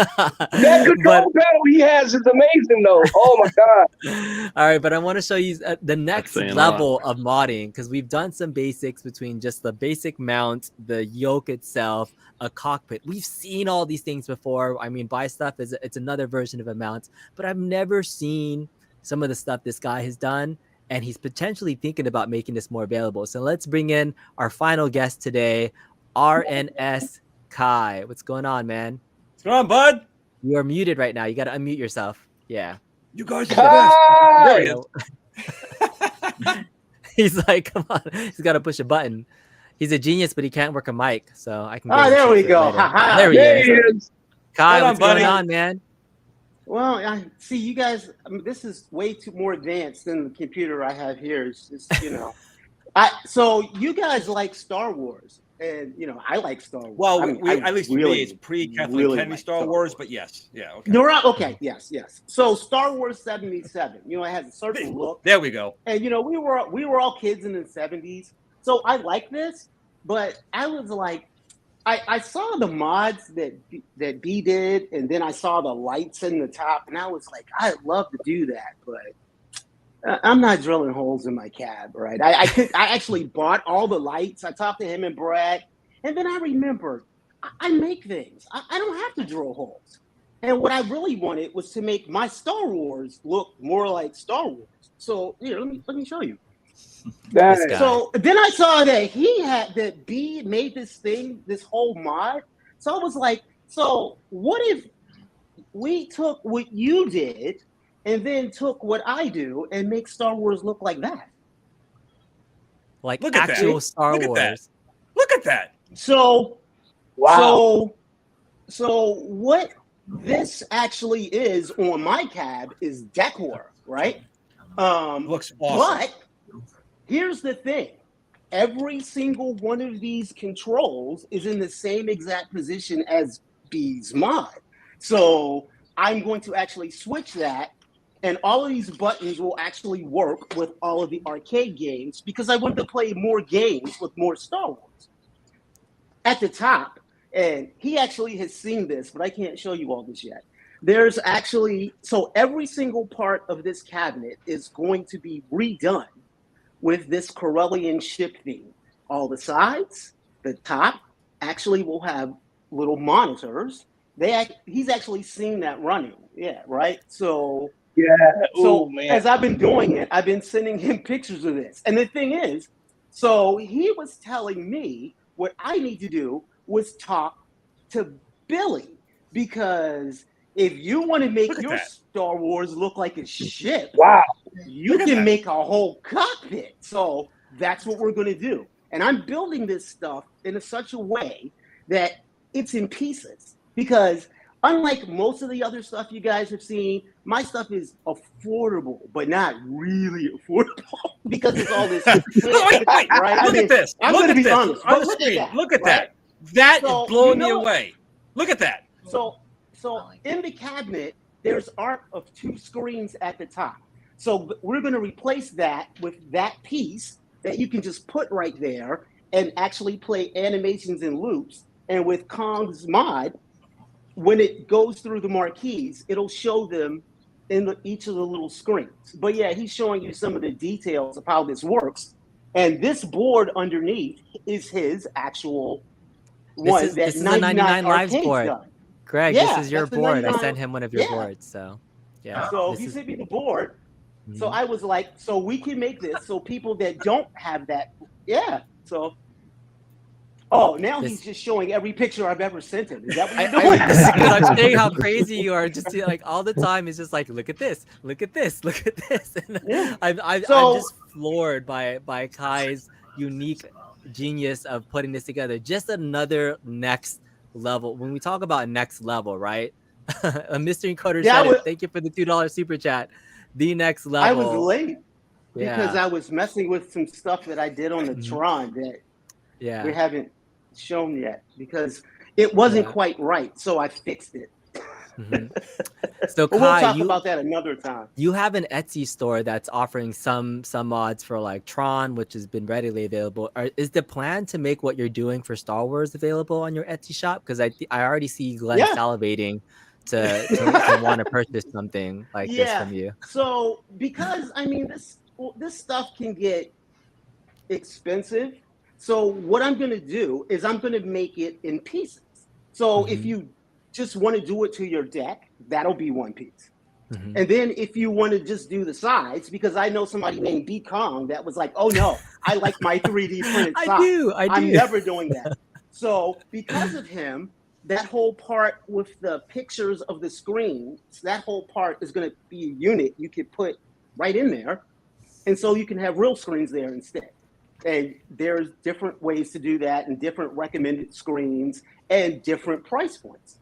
That control panel he has is amazing, though. Oh, my God. All right, but I want to show you the next level of modding because we've done some basics between just the basic mount, the Yoke itself, a cockpit. We've seen all these things before. I mean, Buy Stuff it's another version of a mount, but I've never seen some of the stuff this guy has done. And he's potentially thinking about making this more available. So let's bring in our final guest today, RNS Kai. What's going on, man? What's going on, bud? You are muted right now. You got to unmute yourself. Yeah. You guys are the best. There he is. He's like, come on. He's got to push a button. He's a genius, but he can't work a mic. So I can. There we go. There he is. Kai, what's going on, man? Well, I see you guys. I mean, this is way too more advanced than the computer I have here. It's just, so you guys like Star Wars, and I like Star Wars. Well, at least really, me, it's pre-Kathleen Kennedy Star Wars, but yes, yeah, okay. You're right. Okay, yes. So Star Wars 77. It has a certain look. There we go. And we were all kids in the 70s, so I like this, but I was like. I saw the mods that B did, and then I saw the lights in the top, and I was like, I'd love to do that, but I'm not drilling holes in my cab, right? I actually bought all the lights. I talked to him and Brad, and then I remembered I make things. I don't have to drill holes. And what I really wanted was to make my Star Wars look more like Star Wars. So here, let me show you. So then I saw that B made this whole mod. So I was like, so what if we took what you did and then took what I do and make Star Wars look like that? Like actual Star Wars. Look at that. So wow. So what this actually is on my cab is decor, right? Looks awesome. But here's the thing. Every single one of these controls is in the same exact position as B's mod. So I'm going to actually switch that, and all of these buttons will actually work with all of the arcade games because I want to play more games with more Star Wars. At the top, and he actually has seen this, but I can't show you all this yet. There's actually, so every single part of this cabinet is going to be redone with this Corellian ship theme. All the sides, the top, actually will have little monitors. He's actually seen that running. Yeah, right? So, Man. as I've been doing it, I've been sending him pictures of this. And the thing is, so he was telling me what I need to do was talk to Billy, because if you want to make your Star Wars look like a ship, Wow. you can make a whole cockpit. So that's what we're going to do. And I'm building this stuff in such a way that it's in pieces, because unlike most of the other stuff you guys have seen, my stuff is affordable, but not really affordable because it's all this. Right? Look at this. I'm Look going to at be this honest. on the screen. Look at that. That is blowing me away. Look at that. So in the cabinet, there's art of 2 screens at the top. So we're going to replace that with that piece that you can just put right there and actually play animations and loops. And with Kong's mod, when it goes through the marquees, it'll show them in each of the little screens. But yeah, he's showing you some of the details of how this works. And this board underneath is his actual one. This is a 99 Lives board. Done. Greg, Yeah, this is your that's the board. I 99 sent him one of your boards. So, yeah. So he sent me the board. So I was like, so we can make this so people that don't have that. Yeah. So. Oh, now he's just showing every picture I've ever sent him. Is that what you're doing? Because I'm saying how crazy you are. Just like all the time, it's just like, look at this, look at this, look at this. And I'm just floored by Kai's unique genius of putting this together. Just another next level. When we talk about next level, right? A mystery encoder said it. Thank you for the $2 super chat. The next level. I was late because I was messing with some stuff that I did on the Tron that we haven't shown yet because it wasn't quite right. So I fixed it. So Kai, we'll talk about that another time. You have an Etsy store that's offering some mods for like Tron, which has been readily available. Is the plan to make what you're doing for Star Wars available on your Etsy shop? Because I already see Glen salivating to want to purchase something like this from you. So because I mean this stuff can get expensive. So what I'm going to do is I'm going to make it in pieces. So if you just want to do it to your deck, that'll be one piece. And then if you want to just do the sides, because I know somebody named B Kong that was like, oh no, I like my 3D printed sides. I do. I'm never doing that. So because of him, that whole part with the pictures of the screen, that whole part is going to be a unit you could put right in there. And so you can have real screens there instead. And there's different ways to do that and different recommended screens and different price points.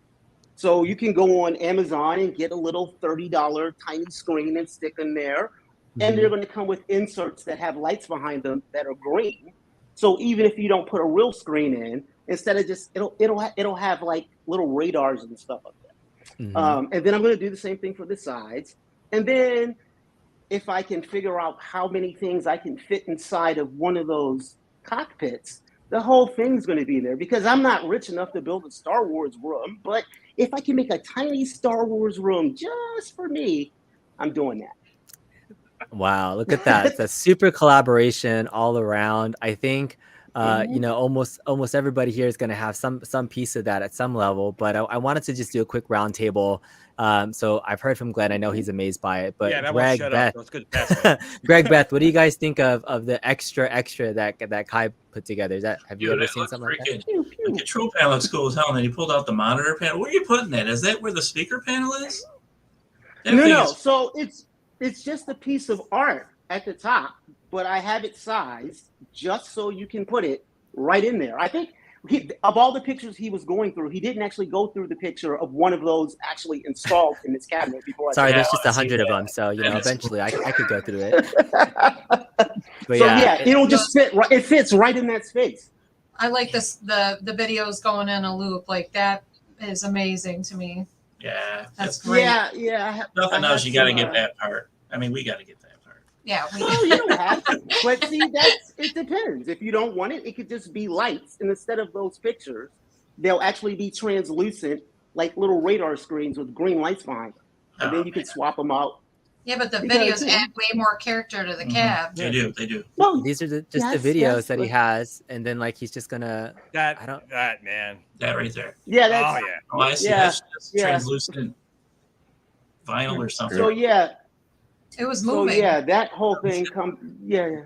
So you can go on Amazon and get a little $30 tiny screen and stick them there. And they're going to come with inserts that have lights behind them that are green. So even if you don't put a real screen in, instead of just, it'll have like little radars and stuff like that. And then I'm going to do the same thing for the sides. And then if I can figure out how many things I can fit inside of one of those cockpits, the whole thing's going to be there, because I'm not rich enough to build a Star Wars room. But if I can make a tiny Star Wars room just for me, I'm doing that. Wow, look at that. It's a super collaboration all around. I think almost everybody here is going to have some piece of that at some level. But I wanted to just do a quick roundtable. So I've heard from Glenn. I know he's amazed by it. But Greg, Beth, Greg, Beth, what do you guys think of the extra that Kai put together? Have you ever seen something like that? The control panel looks cool as hell. And then you pulled out the monitor panel. Where are you putting that? Is that where the speaker panel is? No. So it's just a piece of art at the top, but I have it sized just so you can put it right in there. I think of all the pictures he was going through, he didn't actually go through the picture of one of those actually installed in his cabinet before. Sorry, Yeah, there's I just wanna see 100 of that. them, so you know, That is eventually I could go through it. But So yeah, it'll just fit right. It fits right in that space. I like this the videos going in a loop. Like that is amazing to me. Yeah, That's that's great. Yeah. nothing else. You got to get that part. I mean, we got to get that part. Yeah, we Well, you don't have to. But see, it depends. If you don't want it, it could just be lights, and instead of those pictures, they'll actually be translucent, like little radar screens with green lights behind them. And then you can swap them out. Yeah, but the You gotta videos do. add way more character to the Mhm. cab. They do. No, these are just Yes, the videos yes, that he but- has, and then like he's just gonna. I don't- That man. That right there. yeah, that's Oh yeah. Oh, I see. Yeah, That's just yeah. translucent vinyl or something. so. Yeah, It was so moving. yeah, that whole thing come. Yeah.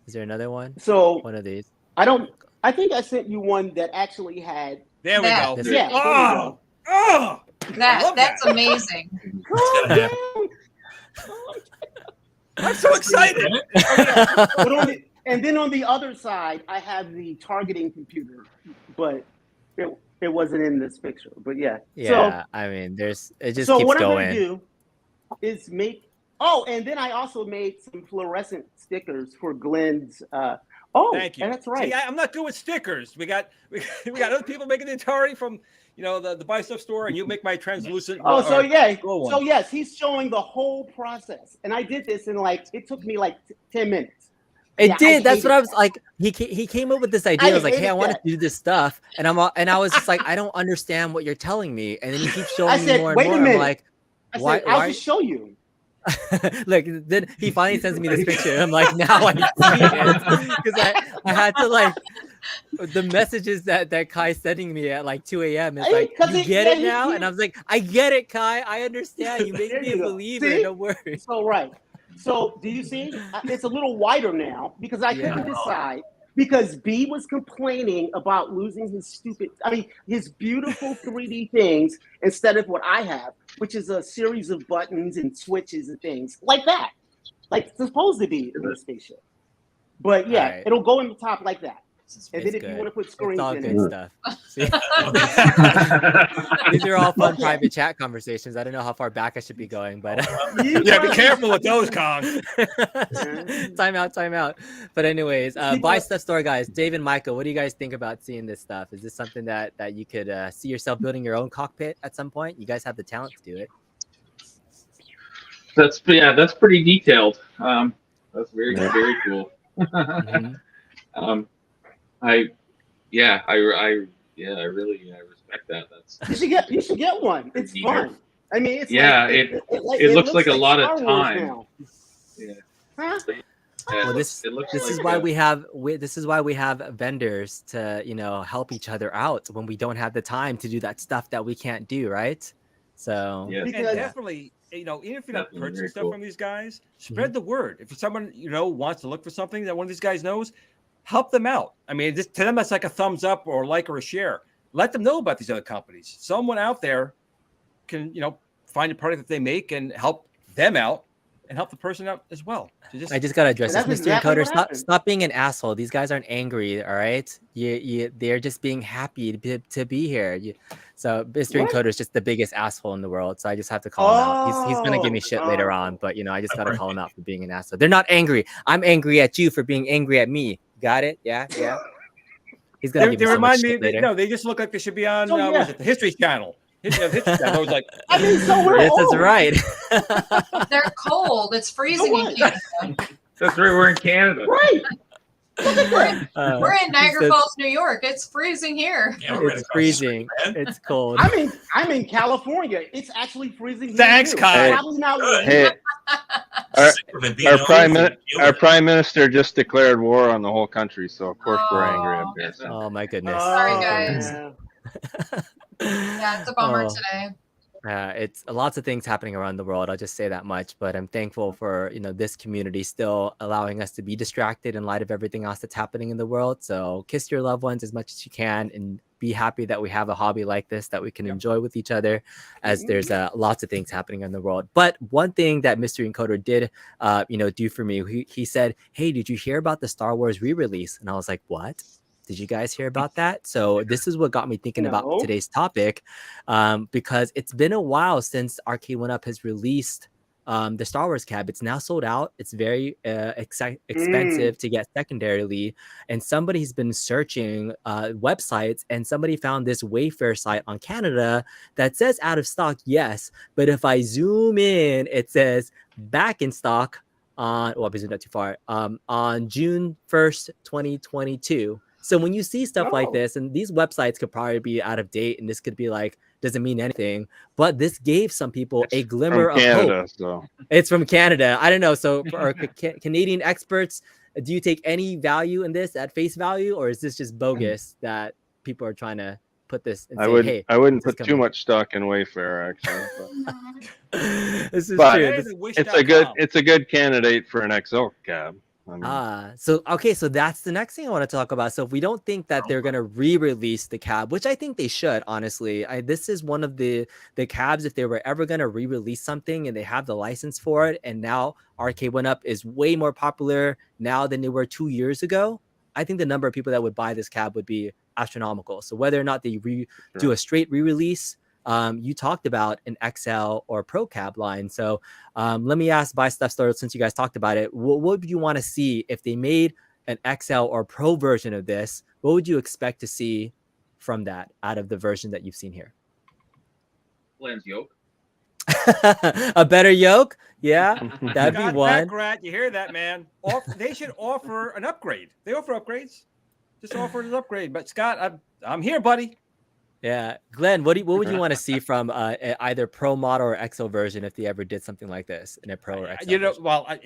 Is there another one? So One of these. I think I sent you one that actually had. There we That. go. This- Yeah. Oh. Oh. I love That's that. amazing. gotta happen. I'm so excited. But and then on the other side, I have the targeting computer, but it wasn't in this picture. But yeah. Yeah, I mean, it just So keeps what going. I'm gonna do is make. Oh, and then I also made some fluorescent stickers for Glen's. Thank you. And that's right. See, I'm not good with stickers. We got other people making the Atari from the buy stuff store, and you make my translucent. Oh, so yeah. glow one. So yes, he's showing the whole process, and I did this in it took me 10 minutes. It Yeah, I did. That's hated what I was like. He came up with this idea. I was like, hey, I hated want to that. do this stuff, and I was just like, I don't understand what you're telling me, and then he keeps showing I me said, more and wait a more. I'm minute. like, I said, why? I'll just show you. Like then he finally sends me this picture, and I'm like, now I see it because I had to the messages that Kai's sending me at 2 a.m. is like, 'Cause you get it now, yeah. and I was like, I get it, Kai, I understand. You make There me you a go. believer. See? Don't worry. So right. So do you see? It's a little wider now because I couldn't decide because B was complaining about losing his beautiful 3D things instead of what I have, which is a series of buttons and switches and things like that, like it's supposed to be in the spaceship. But yeah, Alright. it'll go in the top like that. And then It's if you good. want to put It's screens all in good it, stuff. See? These are all fun Okay. private chat conversations. I don't know how far back I should be going, but Yeah, be careful with those, Kong. time out. But anyways, People- buy stuff store guys. Dave and Michael, what do you guys think about seeing this stuff? Is this something that you could see yourself building your own cockpit at some point? You guys have the talent to do it. That's pretty detailed. That's very cool. Mhm. I really respect that. That's you should get one. It's fun. I mean, it's it looks like a lot of Star Wars time. now. Yeah. Huh? Well, this is why we have vendors to help each other out when we don't have the time to do that stuff that we can't do, right? So Yeah. And Because- definitely, even if you're not Definitely purchasing very stuff cool. from these guys, spread the word. If someone wants to look for something that one of these guys knows, help them out. I mean, to them that's like a thumbs up or a like or a share. Let them know about these other companies. Someone out there can find a product that they make and help them out and help the person out as well. So I just gotta address this, That's Mr. exactly Encoder. what happened. Stop being an asshole. These guys aren't angry, all right? They're just being happy to be here. So Mr. What? Encoder is just the biggest asshole in the world. So I just have to call him out. He's gonna give me shit later Oh. on, but I just gotta call him out for being an asshole. They're not angry. I'm angry at you for being angry at me. Got it? Yeah. He's gonna they give me so much remind me. shit later. No, they just look like they should be on Oh, what yeah. is it, the History Channel. History Channel. I was like, I mean, so we're Yes, that's old. right. They're cold. It's freezing in what? Canada. That's right. We're in Canada. Right. Look at that. We're in he Niagara says Falls, New York. It's freezing here. Yeah, we're right It's across the street, freezing. man. It's cold. I'm in California. It's actually freezing. here, Thanks, too. Kai. Probably not really. Hey, Sick of it being our over prime and deal our with it. prime minister just declared war on the whole country, so of course we're angry up here. So. Oh my goodness. Sorry, guys. Yeah. Yeah, it's a bummer Oh. today. It's lots of things happening around the world. I'll just say that much. But I'm thankful for this community still allowing us to be distracted in light of everything else that's happening in the world. So kiss your loved ones as much as you can, and be happy that we have a hobby like this that we can enjoy with each other, as there's lots of things happening in the world. But one thing that Mr. Encoder did, do for me, he said, "Hey, did you hear about the Star Wars re-release?" And I was like, "What?" Did you guys hear about that? So this is what got me thinking about No. today's topic, because it's been a while since Arcade1up has released the Star Wars cab. It's now sold out. It's very expensive to get secondarily, and somebody's been searching websites, and somebody found this Wayfair site on Canada that says out of stock, yes, but if I zoom in, it says back in stock on, well, I zoomed not too far, on June 1st, 2022. So when you see stuff like this, and these websites could probably be out of date, and this could be like, doesn't mean anything, but this gave some people a glimmer From of Canada, hope. so It's from Canada. I don't know. So for our Canadian experts, do you take any value in this at face value, or is this just bogus that people are trying to put this and say, hey, I wouldn't this is put too coming? much stock in Wayfair actually. This is But true. it's a good candidate for an XL cab. I mean, So that's the next thing I want to talk about. So if we don't think that they're going to re-release the cab, which I think they should, honestly, this is one of the cabs, if they were ever going to re-release something and they have the license for it, and now Arcade1up is way more popular now than they were 2 years ago, I think the number of people that would buy this cab would be astronomical. So whether or not they do a straight re-release, you talked about an XL or Pro cab line. So let me ask Buy Stuff Store, since you guys talked about it, what would you want to see if they made an XL or Pro version of this? What would you expect to see from that out of the version that you've seen here? Glen's Yoke. A better Yoke? Yeah, that'd be one. You hear that, man? They should offer an upgrade. They offer upgrades. Just offer an upgrade. But Scott, I'm here, buddy. Yeah, Glenn, what would you want to see from either Pro model or XL version if they ever did something like this in a Pro or XL?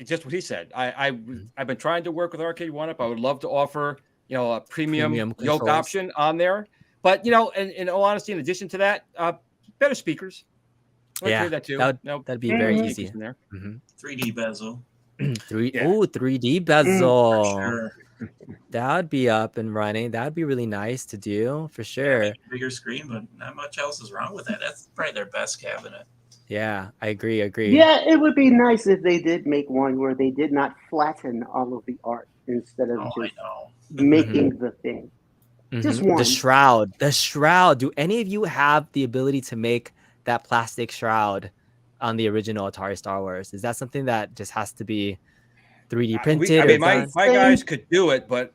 Just what he said. I've been trying to work with Arcade1up. I would love to offer a premium Yoke controls option on there. But in all honesty, in addition to that, better speakers. Yeah, that too. That'd be very easy. In there. 3D bezel. 3D bezel. Sure. That would be up and running. That would be really nice to do for sure. Bigger screen, but not much else is wrong with that. That's probably their best cabinet. Yeah, I agree. Yeah, it would be nice if they did make one where they did not flatten all of the art instead of just making the thing. Just one. The shroud. Do any of you have the ability to make that plastic shroud on the original Atari Star Wars? Is that something that just has to be 3D printed? My guys could do it, but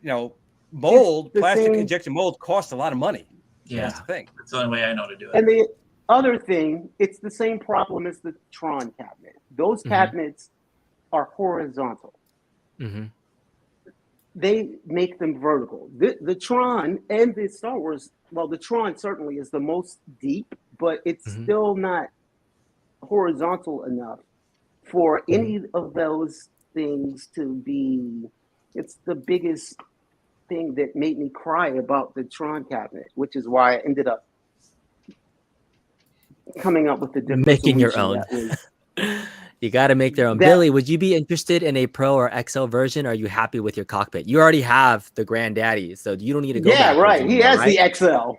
plastic injection mold costs a lot of money. Yeah, that's the thing. That's the only way I know to do it. And the other thing, it's the same problem as the Tron cabinet. Those cabinets are horizontal. They make them vertical. The Tron and the Star Wars, well, the Tron certainly is the most deep, but it's still not horizontal enough for any of those things to be. It's the biggest thing that made me cry about the Tron cabinet, which is why I ended up coming up with the different making your own. You got to make their own. Billy, would you be interested in a Pro or XL version? Or are you happy with your cockpit? You already have the granddaddy, so you don't need to go back. Yeah, right. He has the XL.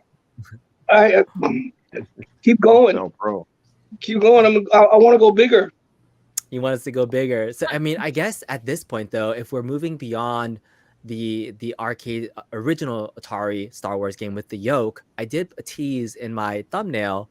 I keep going. No Pro. Keep going. I want to go bigger. You want us to go bigger. So, I mean, I guess at this point, though, if we're moving beyond the arcade original Atari Star Wars game with the Yoke, I did a tease in my thumbnail.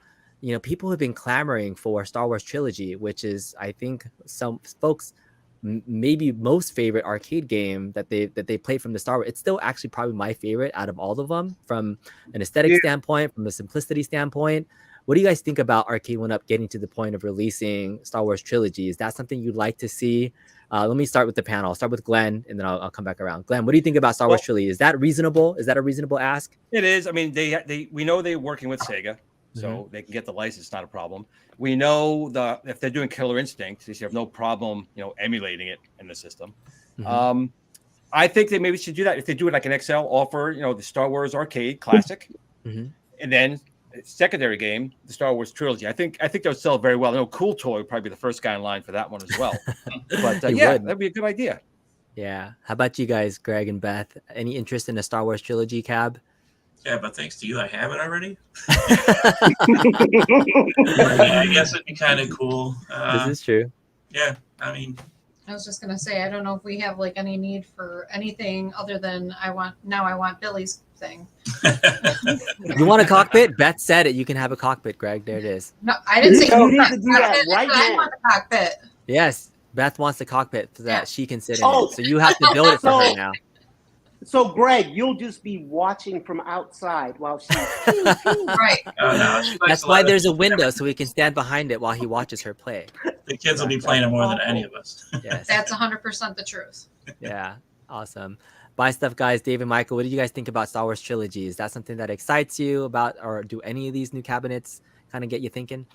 People have been clamoring for Star Wars Trilogy, which is, I think, some folks maybe most favorite arcade game that they play from the Star Wars. It's still actually probably my favorite out of all of them from an aesthetic standpoint, from a simplicity standpoint. What do you guys think about Arcade1up getting to the point of releasing Star Wars Trilogy? Is that something you'd like to see? Let me start with the panel. I'll start with Glenn, and then I'll come back around. Glenn, what do you think about Star Wars Trilogy? Is that reasonable? Is that a reasonable ask? It is. I mean, we know they're working with Sega, so they can get the license, not a problem. We know if they're doing Killer Instinct, they should have no problem, emulating it in the system. I think they maybe should do that. If they do it like an XL, offer, the Star Wars Arcade Classic, and then secondary game, the Star Wars Trilogy. I think that would sell very well. Cool Toy would probably be the first guy in line for that one as well. But that'd be a good idea. Yeah. How about you guys, Greg and Beth? Any interest in a Star Wars Trilogy cab? Yeah, but thanks to you, I have it already. I guess it'd be kind of cool. This is true. Yeah, I mean, I was just gonna say, I don't know if we have like any need for anything other than I want Billy's thing. You want a cockpit? Beth said it. You can have a cockpit, Greg. There it is. No, I didn't say You need to do that right I now. want the cockpit. Yes, Beth wants the cockpit so that Yeah. she can sit in Oh. it. So you have to build it for her So- now. So, Greg, you'll just be watching from outside while she's. Right. Oh, no, she likes That's a why lot of- there's a window so we can stand behind it while he watches her play. The kids will be playing it more than any of us. Yes. That's 100% the truth. Yeah. Awesome. Buy stuff, guys. Dave and Michael, what did you guys think about Star Wars Trilogy? Is that something that excites you about, or do any of these new cabinets kind of get you thinking?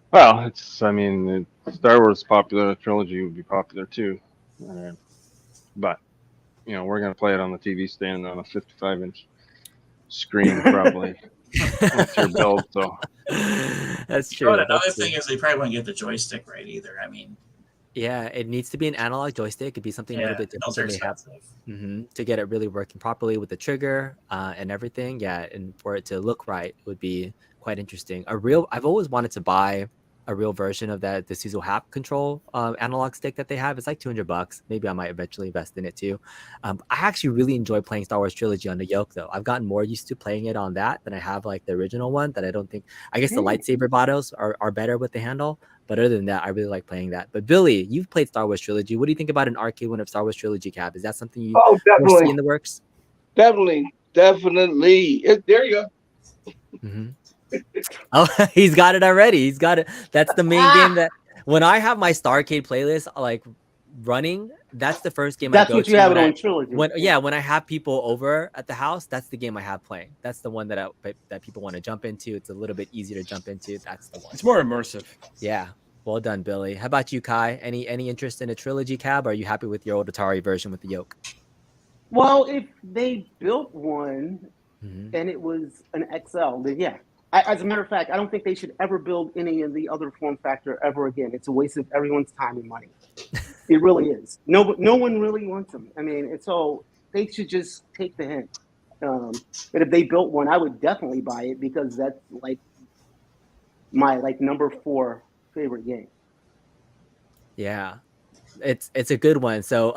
Well, I mean, the Star Wars popular trilogy would be popular too. But, you know, we're going to play it on the TV stand on a 55-inch screen, probably. With your build, so. That's true. But another That's thing true. is they probably won't get the joystick right either. I mean, Yeah, it needs to be an analog joystick. It could be something a little bit different those are than they have. expensive. To get it really working properly with the trigger and everything. Yeah, and for it to look right would be quite interesting. I've always wanted to buy a real version of the Suzo Hap control analog stick that they have. It's like $200. Maybe I might eventually invest in it too. I actually really enjoy playing Star Wars Trilogy on the Yoke though. I've gotten more used to playing it on that than I have like the original one. That I guess the lightsaber battles are better with the handle. But other than that, I really like playing that. But Billy, you've played Star Wars Trilogy. What do you think about an arcade1up Star Wars Trilogy cab? Is that something you Oh, foresee definitely, in the works? definitely. There you go. Oh, he's got it already. He's got it. That's the main game that when I have my StarCade playlist like running, that's the first game That's I go what to you have it when on Trilogy. when I have people over at the house, that's the game I have playing. That's the one that people want to jump into. It's a little bit easier to jump into. That's the one. It's more immersive. Yeah. Well done, Billy. How about you, Kai? Any interest in a trilogy cab? Or are you happy with your old Atari version with the yoke? Well, if they built one Mhm. and it was an XL, then yeah. As a matter of fact, I don't think they should ever build any of the other form factor ever again. It's a waste of everyone's time and money. It really is. No one really wants them. I mean, so they should just take the hint. But if they built one, I would definitely buy it because that's like my number 4 favorite game. Yeah. It's a good one. So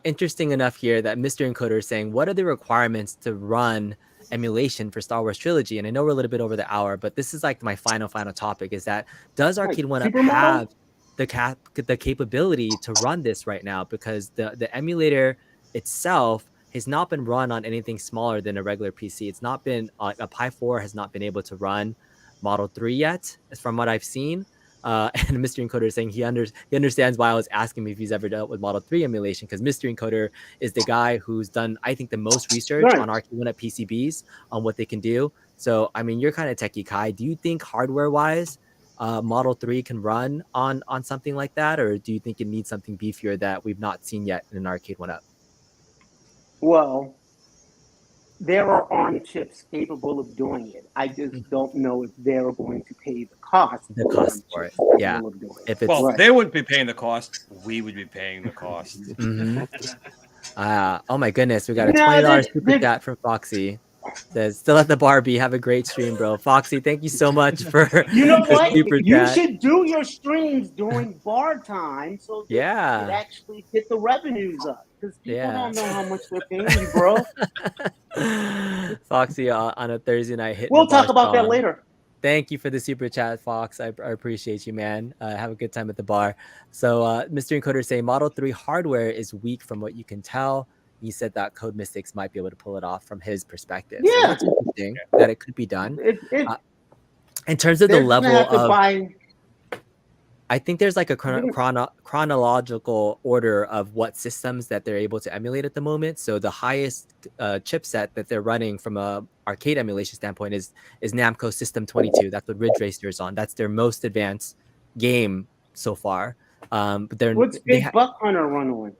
interesting enough here that Mr. Encoder is saying, what are the requirements to run emulation for Star Wars Trilogy? And I know we're a little bit over the hour, but this is like my final topic is that does ArcadeOne have the capability to run this right now? Because the emulator itself has not been run on anything smaller than a regular PC. It's not been a Pi 4 has not been able to run Model 3 yet, from what I've seen. And Mr. Encoder is saying he understands why I was asking him if he's ever dealt with Model 3 emulation, because Mr. Encoder is the guy who's done, I think, the most research on ArcadeOne PCBs on what they can do. So, I mean, you're kind of techie, Kai. Do you think hardware-wise, Model 3 can run on something like that, or do you think it needs something beefier that we've not seen yet in an ArcadeOne-up? Well, there are ARM chips capable of doing it. I just don't know if they're going to pay the cost. The cost for it, yeah. If Well, they wouldn't be paying the cost. We would be paying the cost. Oh my goodness, we got a $20 super chat from Foxy. Says, still at the Barbie. Have a great stream, bro. Foxy, thank you so much for you know what? super You chat. should do your streams during bar time so that Yeah. you could actually get the revenues up. Because people Yeah. don't know how much they're paying you, bro. Foxy on a Thursday night hit. We'll talk about that later. Thank you for the super chat, Fox. I appreciate you, man. Have a good time at the bar. So Mr. Encoder saying Model 3 hardware is weak from what you can tell. He said that Code Mystics might be able to pull it off from his perspective. So Yeah. that's interesting that it could be done. In terms of the They're gonna level have to of... buy- I think there's like a chronological order of what systems that they're able to emulate at the moment. So the highest chipset that they're running from a arcade emulation standpoint is Namco System 22. That's what Ridge Racer is on. That's their most advanced game so far. But What's Big Buck Hunter run on?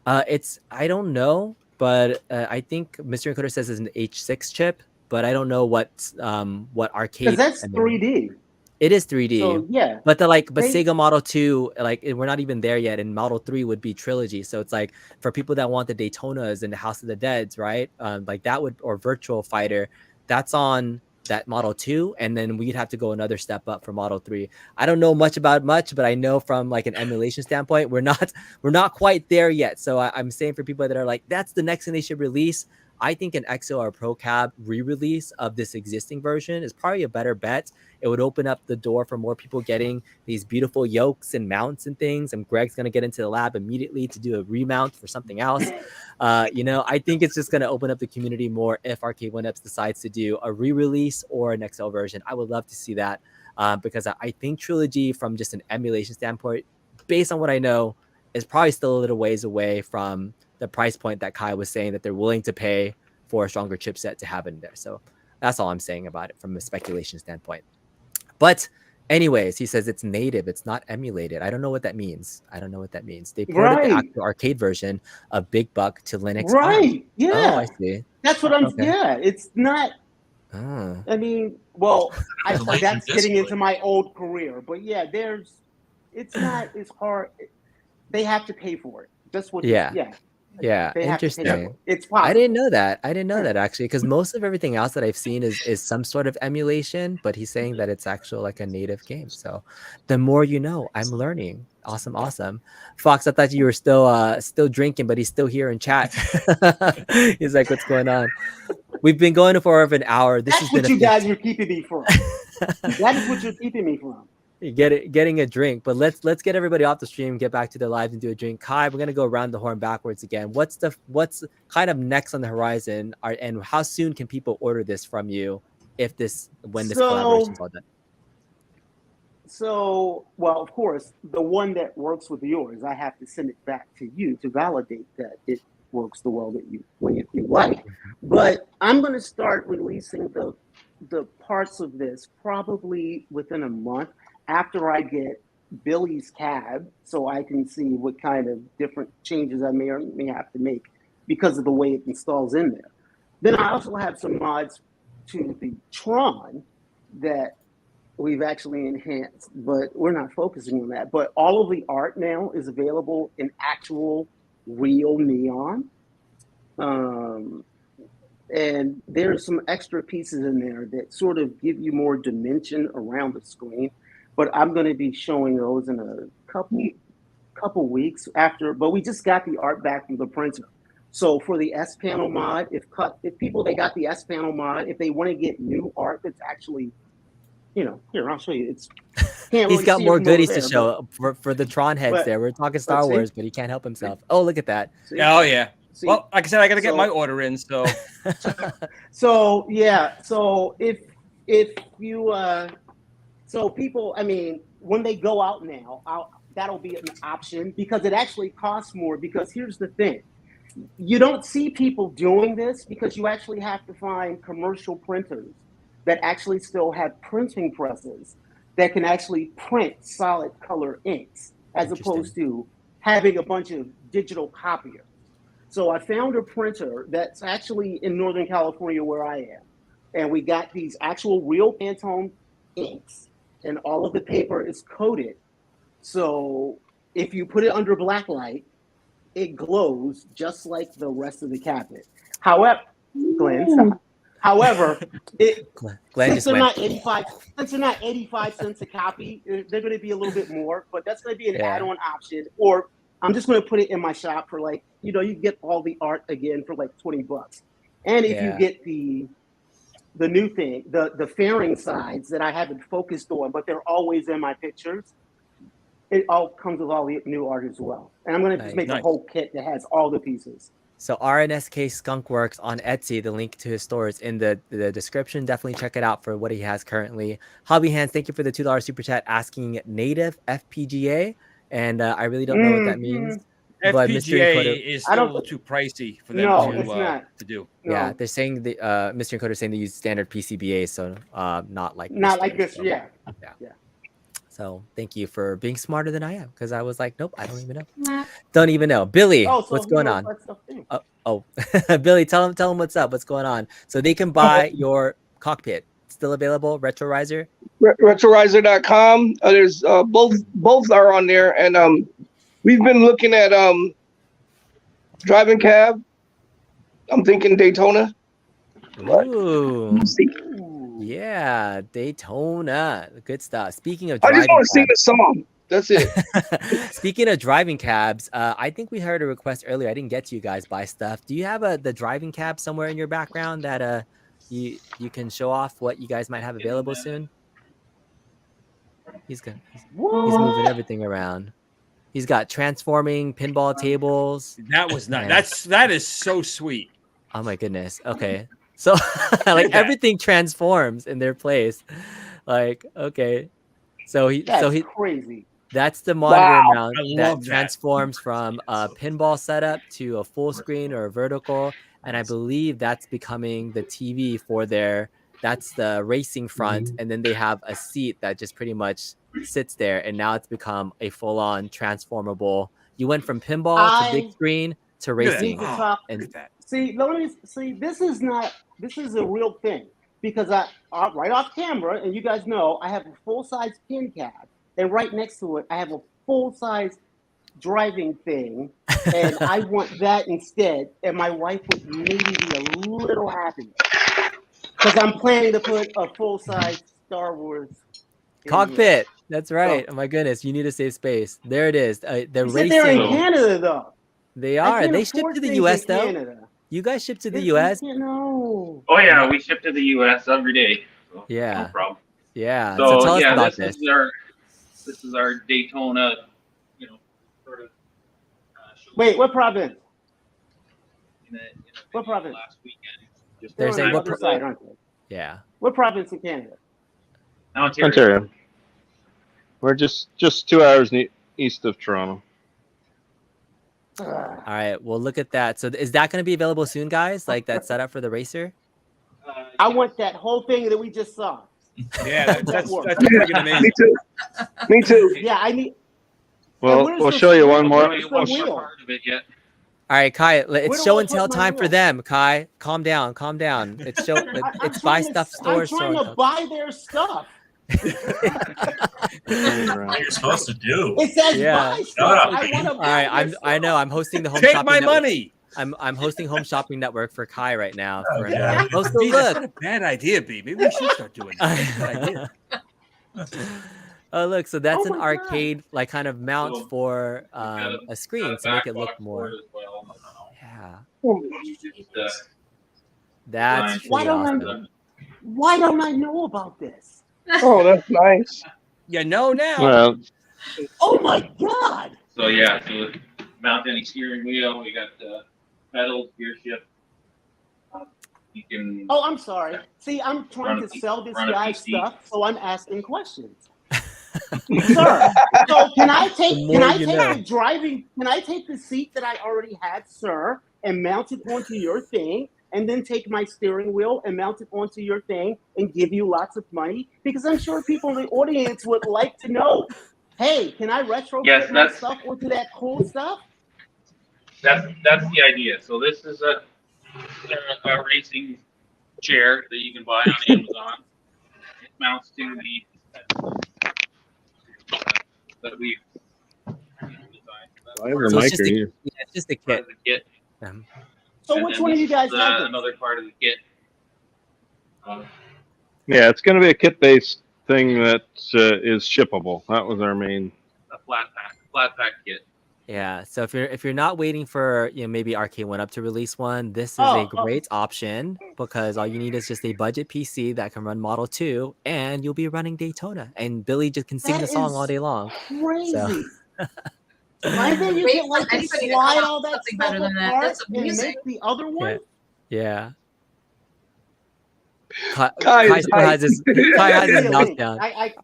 I don't know, but I think Mr. Encoder says it's an H6 chip, but I don't know what arcade. Because that's 3D. It is 3D. So, yeah. But Sega Model 2, we're not even there yet, and Model 3 would be Trilogy. So it's like for people that want the Daytonas and the House of the Deads, right? Like that would, or Virtual Fighter, that's on that Model 2, and then we'd have to go another step up for Model 3. I don't know much about much, but I know from like an emulation standpoint, we're not quite there yet. So I'm saying for people that are like, that's the next thing they should release, I think an XO or Pro Cab re-release of this existing version is probably a better bet. It would open up the door for more people getting these beautiful yokes and mounts and things. And Greg's going to get into the lab immediately to do a remount for something else. You know, I think it's just going to open up the community more if Arcade1up decides to do a re-release or an XL version. I would love to see that because I think Trilogy, from just an emulation standpoint, based on what I know, is probably still a little ways away from the price point that Kai was saying that they're willing to pay for a stronger chipset to have in there. So that's all I'm saying about it from a speculation standpoint. But anyways, he says it's native, it's not emulated. I don't know what that means. They ported the actual arcade version of Big Buck to Linux. Right. Yeah. Oh, I see. That's what I'm yeah, it's not I mean, well, that's getting into my old career, but yeah, it's not as hard. They have to pay for it. That's what Yeah, interesting. It's possible. I didn't know that. Actually, because most of everything else that I've seen is some sort of emulation, but he's saying that it's actual like a native game. So the more you know, I'm learning. Awesome. Fox, I thought you were still drinking, but he's still here in chat. He's like, what's going on? We've been going for over an hour. That's what you guys are keeping me from. That is what you're keeping me from. Getting a drink, but let's get everybody off the stream, get back to their lives and do a drink. Kai, we're gonna go around the horn backwards again. What's kind of next on the horizon, and how soon can people order this from you when this collaboration's all done? So, well, of course, the one that works with yours, I have to send it back to you to validate that it works the way you like. But I'm going to start releasing the parts of this probably within a month after I get Billy's cab, so I can see what kind of different changes I may or may have to make because of the way it installs in there. Then I also have some mods to the Tron that we've actually enhanced, but we're not focusing on that. But all of the art now is available in actual real neon. And there's some extra pieces in there that sort of give you more dimension around the screen. But I'm going to be showing those in a couple weeks after. But we just got the art back from the printer. So for the S panel mod, if people they got the S panel mod, if they want to get new art that's actually, here I'll show you. He's got more goodies to show for the Tron heads there. We're talking Star Wars, but he can't help himself. Oh, look at that. See? Oh yeah. See? Well, like I said, I got to get my order in. So. So yeah. So if you so people, I mean, when they go out now, that'll be an option because it actually costs more. Because here's the thing. You don't see people doing this because you actually have to find commercial printers that actually still have printing presses that can actually print solid color inks as opposed to having a bunch of digital copiers. So I found a printer that's actually in Northern California where I am. And we got these actual real Pantone inks and all of the paper is coated. So if you put it under black light, it glows just like the rest of the cabinet. However, Glenn, stop. However, since they're not 85 cents a copy, they're going to be a little bit more, but that's going to be an add-on option. Or I'm just going to put it in my shop for like, you get all the art again for like $20. And if you get the new thing, the fairing sides that I haven't focused on, but they're always in my pictures, it all comes with all the new art as well. And I'm going to just make a whole kit that has all the pieces. So RNSKskunkWerks on Etsy, the link to his store is in the description. Definitely check it out for what he has currently. Hobby Hands, thank you for the $2 super chat asking native FPGA. And I really don't know what that means. FPGA is still a little too pricey for them to do. No. Yeah, they're saying the Mr. Encoder saying they use standard PCBA, so not like this. Yeah. So thank you for being smarter than I am, because I was like, nope, I don't even know. Don't even know. Billy, what's going on? Billy, tell them what's up. What's going on? So they can buy your Cockpit. Still available? Retrorizer? Retrorizer.com. There's both are on there, and we've been looking at driving cab. I'm thinking Daytona. Ooh. Yeah, Daytona. Good stuff. Speaking of I just driving want to sing cabs, the song. That's it. speaking of driving cabs, I think we heard a request earlier. I didn't get to you guys buy stuff. Do you have the driving cab somewhere in your background that you can show off what you guys might have available soon? He's moving everything around. He's got transforming pinball tables. That was not. and- That is so sweet. Oh my goodness. Okay. So like everything transforms in their place. Like, okay. That's crazy. That's the monitor mount I that love that. transforms from a pinball setup to a full screen or a vertical. And I believe that's becoming the TV for that's the racing front. And then they have a seat that just pretty much sits there. And now it's become a full-on transformable. You went from pinball to big screen to racing. Look at And that. See, this is a real thing because I right off camera, and you guys know I have a full-size pin cab, and right next to it I have a full-size driving thing, and I want that instead. And my wife would maybe be a little happy because I'm planning to put a full-size Star Wars in Cockpit. here. That's right. Oh my goodness. You need to save space. There it is. The You said racing. they're in Canada though. They I are. can't They ship afford to the things US in though. Canada. You guys ship to the You US? know. Oh yeah, we ship to the U.S. every day. So Yeah. no problem. Yeah. So, So tell us yeah, about this this. is our Daytona, sort of. Show Wait, what province? in a What video province? last weekend. Just They're They're on saying the what other side, aren't they? Yeah. What province in Canada? Ontario. We're just 2 hours east of Toronto. All right. Well, look at that. So is that going to be available soon, guys? Like that setup for the racer? I want that whole thing that we just saw. Yeah, that's works. freaking amazing. Me too. Me too. Yeah, I need. Well, where's we'll the show you wheel? one more. Where's the One more wheel? part of it yet. All right, Kai. Where It's do show I and put tell my time for wheel? them, Kai. Calm down. Calm down. It's show. It's buy stuff stores. I'm trying to buy their stuff. What you're supposed to do. It says Yeah. buy stuff. I want to All buy right. their I know. stuff. I'm hosting the home Take shopping my network. money. I'm hosting home shopping network for Kai right now. For Okay. him. Oh, so Gee, that's look. not a bad idea, B. Maybe we should start doing that. That's a good idea. Oh, look. So that's Oh an my God. arcade like kind of mount So, for a screen to make it look more. Yeah. That's Why truly don't awesome. Why don't I know about this? Oh, that's nice. You know now. Well, Oh my God! So yeah, so mount any steering wheel. We got pedals, gear shift. You can. Oh, I'm sorry. See, I'm trying to sell this run a guy PC. stuff, so I'm asking questions. Sir, so can I take The more you know. the driving? Can I take the seat that I already had, sir, and mount it onto your thing, and then take my steering wheel and mount it onto your thing and give you lots of money? Because I'm sure people in the audience would like to know. Hey, can I retrofit Yes, my that's- stuff onto that cool stuff? That's the idea. So this is a racing chair that you can buy on Amazon. It mounts to the that we designed. I have a So it's mic just right a, here. yeah, it's just a Part kit. of the kit. So And which then one of this you guys is, have this? another part of the kit. Yeah, it's going to be a kit-based thing that is shippable. That was our main. A flat pack kit. Yeah. So if you're not waiting for maybe Arcade1up to release one, this is Oh, a great option because all you need is just a budget PC that can run Model 2 and you'll be running Daytona. And Billy just can sing That the song is all day long. Crazy. So I think you Wait can for like anybody to slide come up all with that something stuff better than that. apart That's and amazing. make the other one. yeah. Kai Kai still has his Really? meltdown. I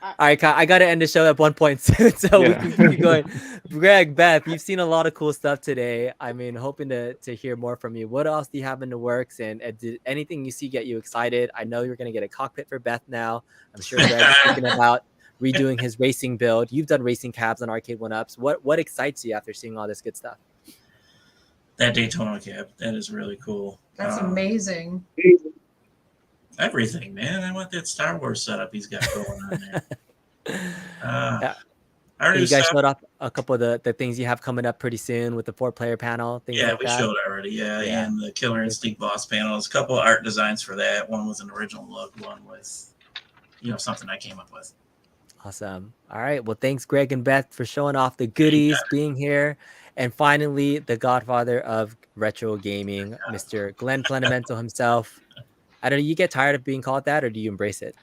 All right, Kai, I got to end the show at one point soon, so we Yeah. can keep going. Greg, Beth, you've seen a lot of cool stuff today. I mean, hoping to hear more from you. What else do you have in the works? And did anything you see get you excited? I know you're going to get a cockpit for Beth now. I'm sure Greg's thinking about redoing his racing build. You've done racing cabs on Arcade1ups. What excites you after seeing all this good stuff? That Daytona cab, that is really cool. That's amazing. Everything, man. I want that Star Wars setup he's got going on there. Our new You guys stuff. showed off a couple of the things you have coming up pretty soon with the 4-player panel. Things Yeah, like we that. showed already. Yeah, Yeah. and the Killer Instinct boss panels. A couple of art designs for that. One was an original look. One was, something I came up with. Awesome. All right. Well, thanks, Greg and Beth, for showing off the goodies, being here. And finally, the godfather of retro gaming, Mr. Glen Plenamento himself. I don't know, you get tired of being called that, or do you embrace it?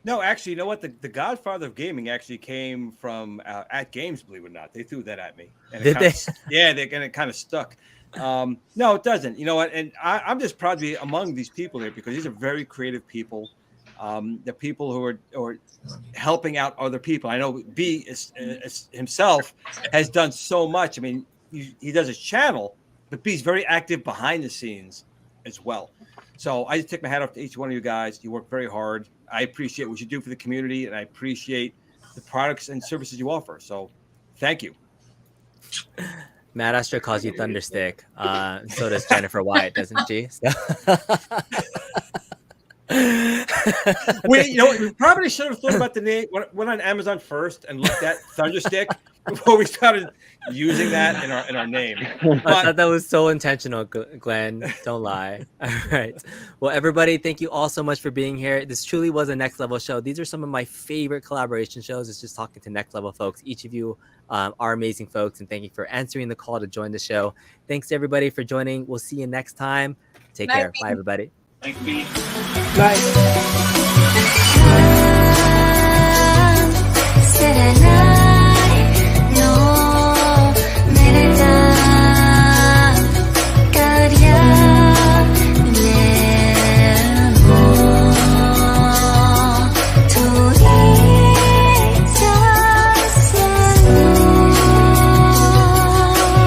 No, actually, you know what? The godfather of gaming actually came from AtGames, believe it or not. They threw that at me. And Did they? Yeah, and it kind of stuck. No, it doesn't. You know what? And I'm just proud to be among these people here because these are very creative people. The people who are helping out other people. I know B himself has done so much. I mean, he does his channel, but B's very active behind the scenes as well. So I just take my hat off to each one of you guys. You work very hard. I appreciate what you do for the community, and I appreciate the products and services you offer. So thank you. Matt Astor calls you Thunderstick. So does Jennifer White, doesn't she? So... we probably should have thought about the name. Went on Amazon first and looked at Thunderstick before we started using that in our name. I thought that was so intentional, Glenn. Don't lie. All right. Well, everybody, thank you all so much for being here. This truly was a next level show. These are some of my favorite collaboration shows. It's just talking to next level folks. Each of you are amazing folks, and thank you for answering the call to join the show. Thanks to everybody for joining. We'll see you next time. Take care. Bye, everybody. Thanks, Pete. Nice.